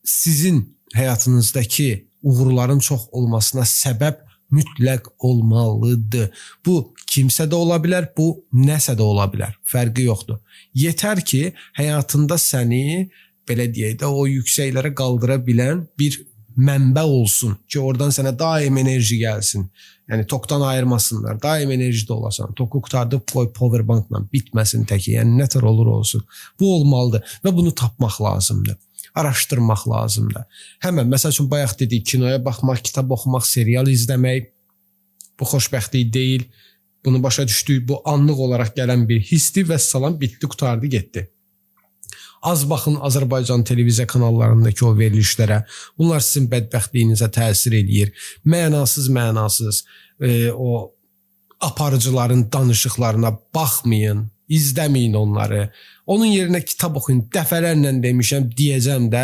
sizin həyatınızdakı uğurların çox olmasına səbəb mütləq olmalıdır. Bu kimsə də ola bilər, bu nəsə də ola bilər. Fərqi yoxdur. Yetər ki, həyatında səni belə deyək də o yüksəklərə qaldıra bilən bir mənbə olsun ki, oradan sənə daim enerji gəlsin. Yəni tokdan ayırmasınlar. Daim enerjide olasan. Toku qurtardıb qoy powerbankla bitməsin təki. Yəni nətər olur olsun. Bu olmalıdır və bunu tapmaq lazımdır. Araşdırmaq lazımdır. Həmən məsəl üçün bayaq dedik, kinoya baxmaq, kitab oxumaq, serial izləmək bu xoşbəxtlik deyil. Bunu başa düşdük. Bu anlıq olaraq gələn bir hissdir və salam bitdi, qurtardı, getdi. Az baxın Azərbaycan televiziya kanallarındakı o verilişlərə. Bunlar sizin bədbəxtliyinizə təsir eləyir. Mənasız o aparıcıların danışıqlarına baxmayın, izləməyin onları. Onun yerinə kitab oxuyun. Dəfələrlə demişəm, deyəcəm də,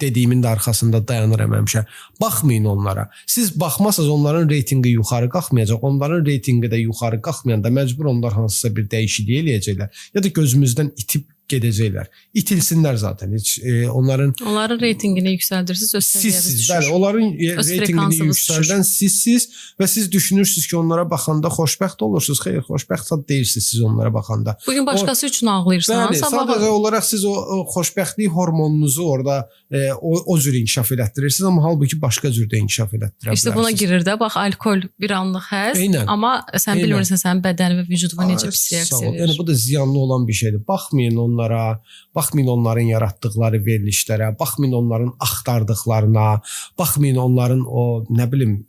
dediyimin də arxasında dayanıram həmişə. Baxmayın onlara. Siz baxmasanız onların reytinqi yuxarı qalxmayacaq. Onların reytinqi də yuxarı qalxmayanda məcbur onlar hansısa bir dəyişiklik eləyəcəklər. Ya da gözümüzdən itib gedəcəklər. İtilsinlər zaten. Heç onların reytinqini yüksəldirsiniz, öz səviyyəniz sizsiz. düşür. Bəli, onların Öz reytinqini frekansınız yüksəldən sizsiz və siz düşünürsüz ki, onlara baxanda xoşbəxt olursunuz. Xeyr, xoşbəxt deyilsiniz siz onlara baxanda. Bugün başqası üçün ağlayırsan, bəli, sabah sadəcə olaraq siz o xoşbəxtlik hormonunuzu orada o cür inkişaf elətdirirsiniz, amma halbuki başqa cürdə inkişaf elətdirə bilərsiniz. İşte buna girir də, bax alkol bir anlıq həzz, Eynən. amma sən Eynən. bilmirsən sənin bədəni və vücuduna necə pis Sağ ol. reaksiya Yəni verir. bu da ziyanlı olan bir şeydir. Baxmayın onlara, baxmayın onların yaratdıqları verilişlərə, baxmayın onların axtardıqlarına, baxmayın onların o nə bilim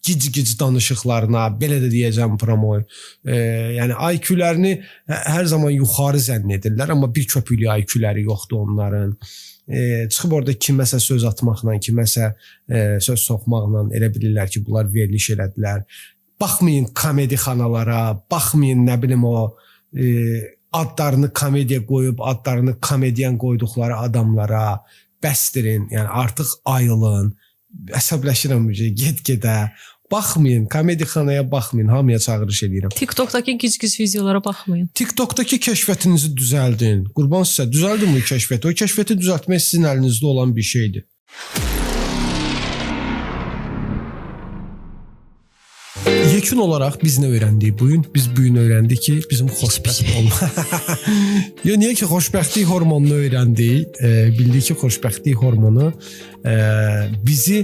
gic-gic danışıqlarına, belə də deyəcəm promoy. Yəni IQ-lərini hər zaman yuxarı zənn edirlər, amma bir köpüklü IQ-ləri yoxdur onların. Çıxıb orada kiməsə söz atmaqla, kiməsə söz soxmaqla elə bilirlər ki, bunlar veriliş elədilər. Baxmayın komedi xanalara, baxmayın nə bilim o adlarını komediya qoyub, adlarını komediyan qoyduqları adamlara bəsdirin. Yəni artıq ayılın. Əsəbləşirəm bu şey, get-gedə. Baxmayın, komedi xanaya baxmayın, hamıya çağırış edirəm. TikTokdakı gic-gic videolara baxmayın. TikTokdakı kəşfiyyatınızı düzəldin. Qurban sizə, düzəldin bu kəşfiyyatı. O kəşfiyyatı düzəltmək sizin əlinizdə olan bir şeydir. Yekun olaraq biz nə öyrəndik bu gün? Biz bu gün öyrəndik ki, bizim xoşbəxt olmaq. Ya niyə ki xoşbəxtlik hormonunu öyrəndik? Bildik ki, xoşbəxtlik hormonu bizi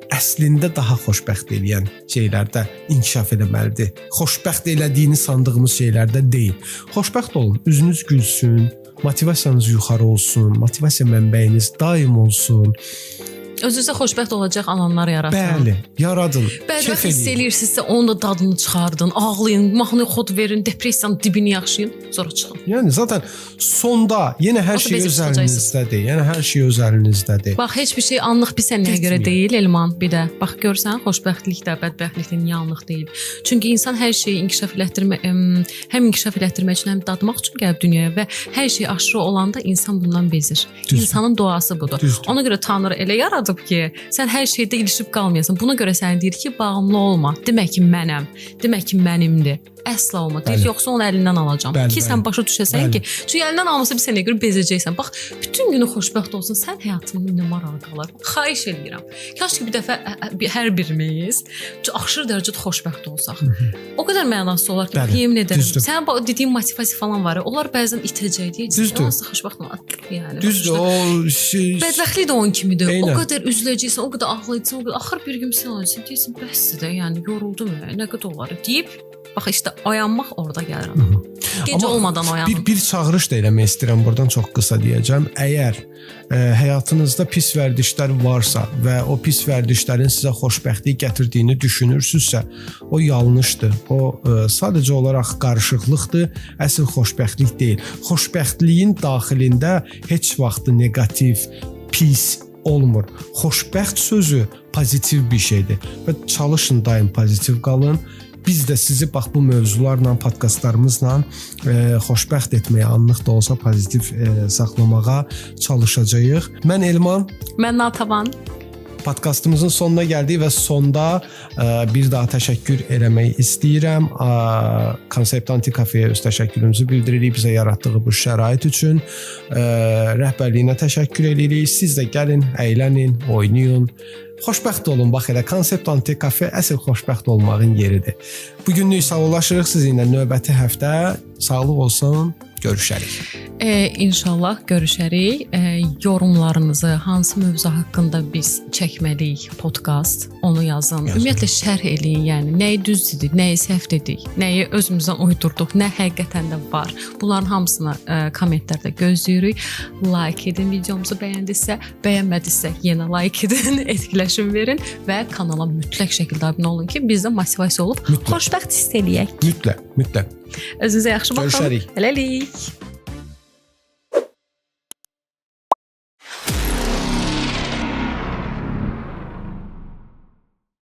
əslində daha xoşbəxt edən şeylərdə inkişaf etməlidir. Xoşbəxt elədiyini sandığımız şeylərdə deyil. Xoşbəxt olun, üzünüz gülsün, motivasiyanız yuxarı olsun, motivasiya mənbəyiniz daim olsun. Özünüzə xoşbəxt olacaq alanlar yaratın. Bəli, yaradın. Bədbəxt hiss eləyirsinizsə, onun da dadını çıxardın, ağlayın, mahnı xod verin, depressiyanın dibini yaşayın, sonra çıxın. Yəni zaten sonda yenə hər şey öz əlinizdədir. Yəni hər şey öz əlinizdədir. Bax, heç bir şey anlıq bir sənəyə görə deyil, Elman, bir də. Bax, görsən, xoşbəxtlik də, bədbəxtlik də niyə anlıq deyil? Çünki insan hər şeyi inkişaf elətdirmək, həm inkişaf elətdirmək üçün, həm dadmaq üçün gəlib dünyaya və hər şey aşırı olanda insan bundan bezir. İnsanın doğası budur. Düzdür. Ona görə Tanrı elə yaradı ki, sən hər şeydə ilişib qalmayasan. Buna görə sənə deyir ki, bağımlı olma. Demək ki, mənəm. Demək ki, mənimdir. Əsla olma. Deyir, yoxsa onu əlindən alacağam. Bəli, ki, sən başa düşəsən ki, çünki əlindən almasa bir sənəyə görə bezəcəksən. Bax, bütün günü xoşbəxt olsun, sən həyatının nə marağı qalır. Xahiş edirəm. Kaş ki, bir dəfə hər birimiz aşırı dərəcədə xoşbəxt olsaq. O qədər mənasız olar ki, yemin edərəm. Sənin dediyin motivasiya falan var. Onlar bəzən itəcək deyəcəksən. Nasıl xoşbəxt olmaq? Yəni. Düzdür, o şey. Bədbəxtlik də onun kimidir. O qədər üzüləcəksən, o qədər ağlayacaqsan, o qədər axır bir gün sən olacaqsan, deyirsən, bəsdir də, yəni yoruldum, nə qədər olar deyib, bax işte oyanmaq orada gəlir adama. Gecə olmadan oyanın. Bir çağırış da eləmək istəyirəm, buradan çox qısa deyəcəm. Əgər həyatınızda pis vərdişlər varsa və o pis vərdişlərin sizə xoşbəxtlik gətirdiyini düşünürsünüzsə, o yanlışdır. O sadəcə olaraq qarışıqlıqdır, əsl xoşbəxtlik deyil. Xoşbəxtliyin daxilində heç vaxt negativ, pis olmur. Xoşbəxt sözü pozitiv bir şeydir və çalışın daim pozitiv qalın. Biz də sizi bax bu mövzularla, podkastlarımızla xoşbəxt etməyə, anlıq da olsa pozitiv saxlamağa çalışacağıq. Mən Elman. Mən Natavan. Podkastımızın sonuna gəldik və sonda bir daha təşəkkür eləmək istəyirəm. Konsept Antikafeyə öz təşəkkürümüzü bildiririk bizə yaratdığı bu şərait üçün. Rəhbərliyinə təşəkkür edirik. Siz də gəlin, əylənin, oynayın. Xoşbəxt olun, bax elə Konsept Antikafe əsl xoşbəxt olmağın yeridir. Bu günlük sağollaşırıq sizinlə növbəti həftə. Sağlıq olsun, görüşərik. İnşallah görüşərik. Yorumlarınızı hansı mövzu haqqında biz çəkməliyik podkast, onu yazın. Ümumiyyətlə şərh eləyin, yəni nəyi düz dedik, nəyi səhv dedik, nəyi özümüzdən uydurduq, nə həqiqətən də var. Bunların hamısını kommentlərdə gözləyirik. Like edin videomuzu bəyəndinizsə, bəyənmədinizsə yenə like edin, etkiləşim verin və kanala mütləq şəkildə abunə olun ki, biz də motivasiya olub xoşbəxt hiss eləyək. Mütləq. Özünüzə yaxşı baxın. Görüşərik. Hələlik.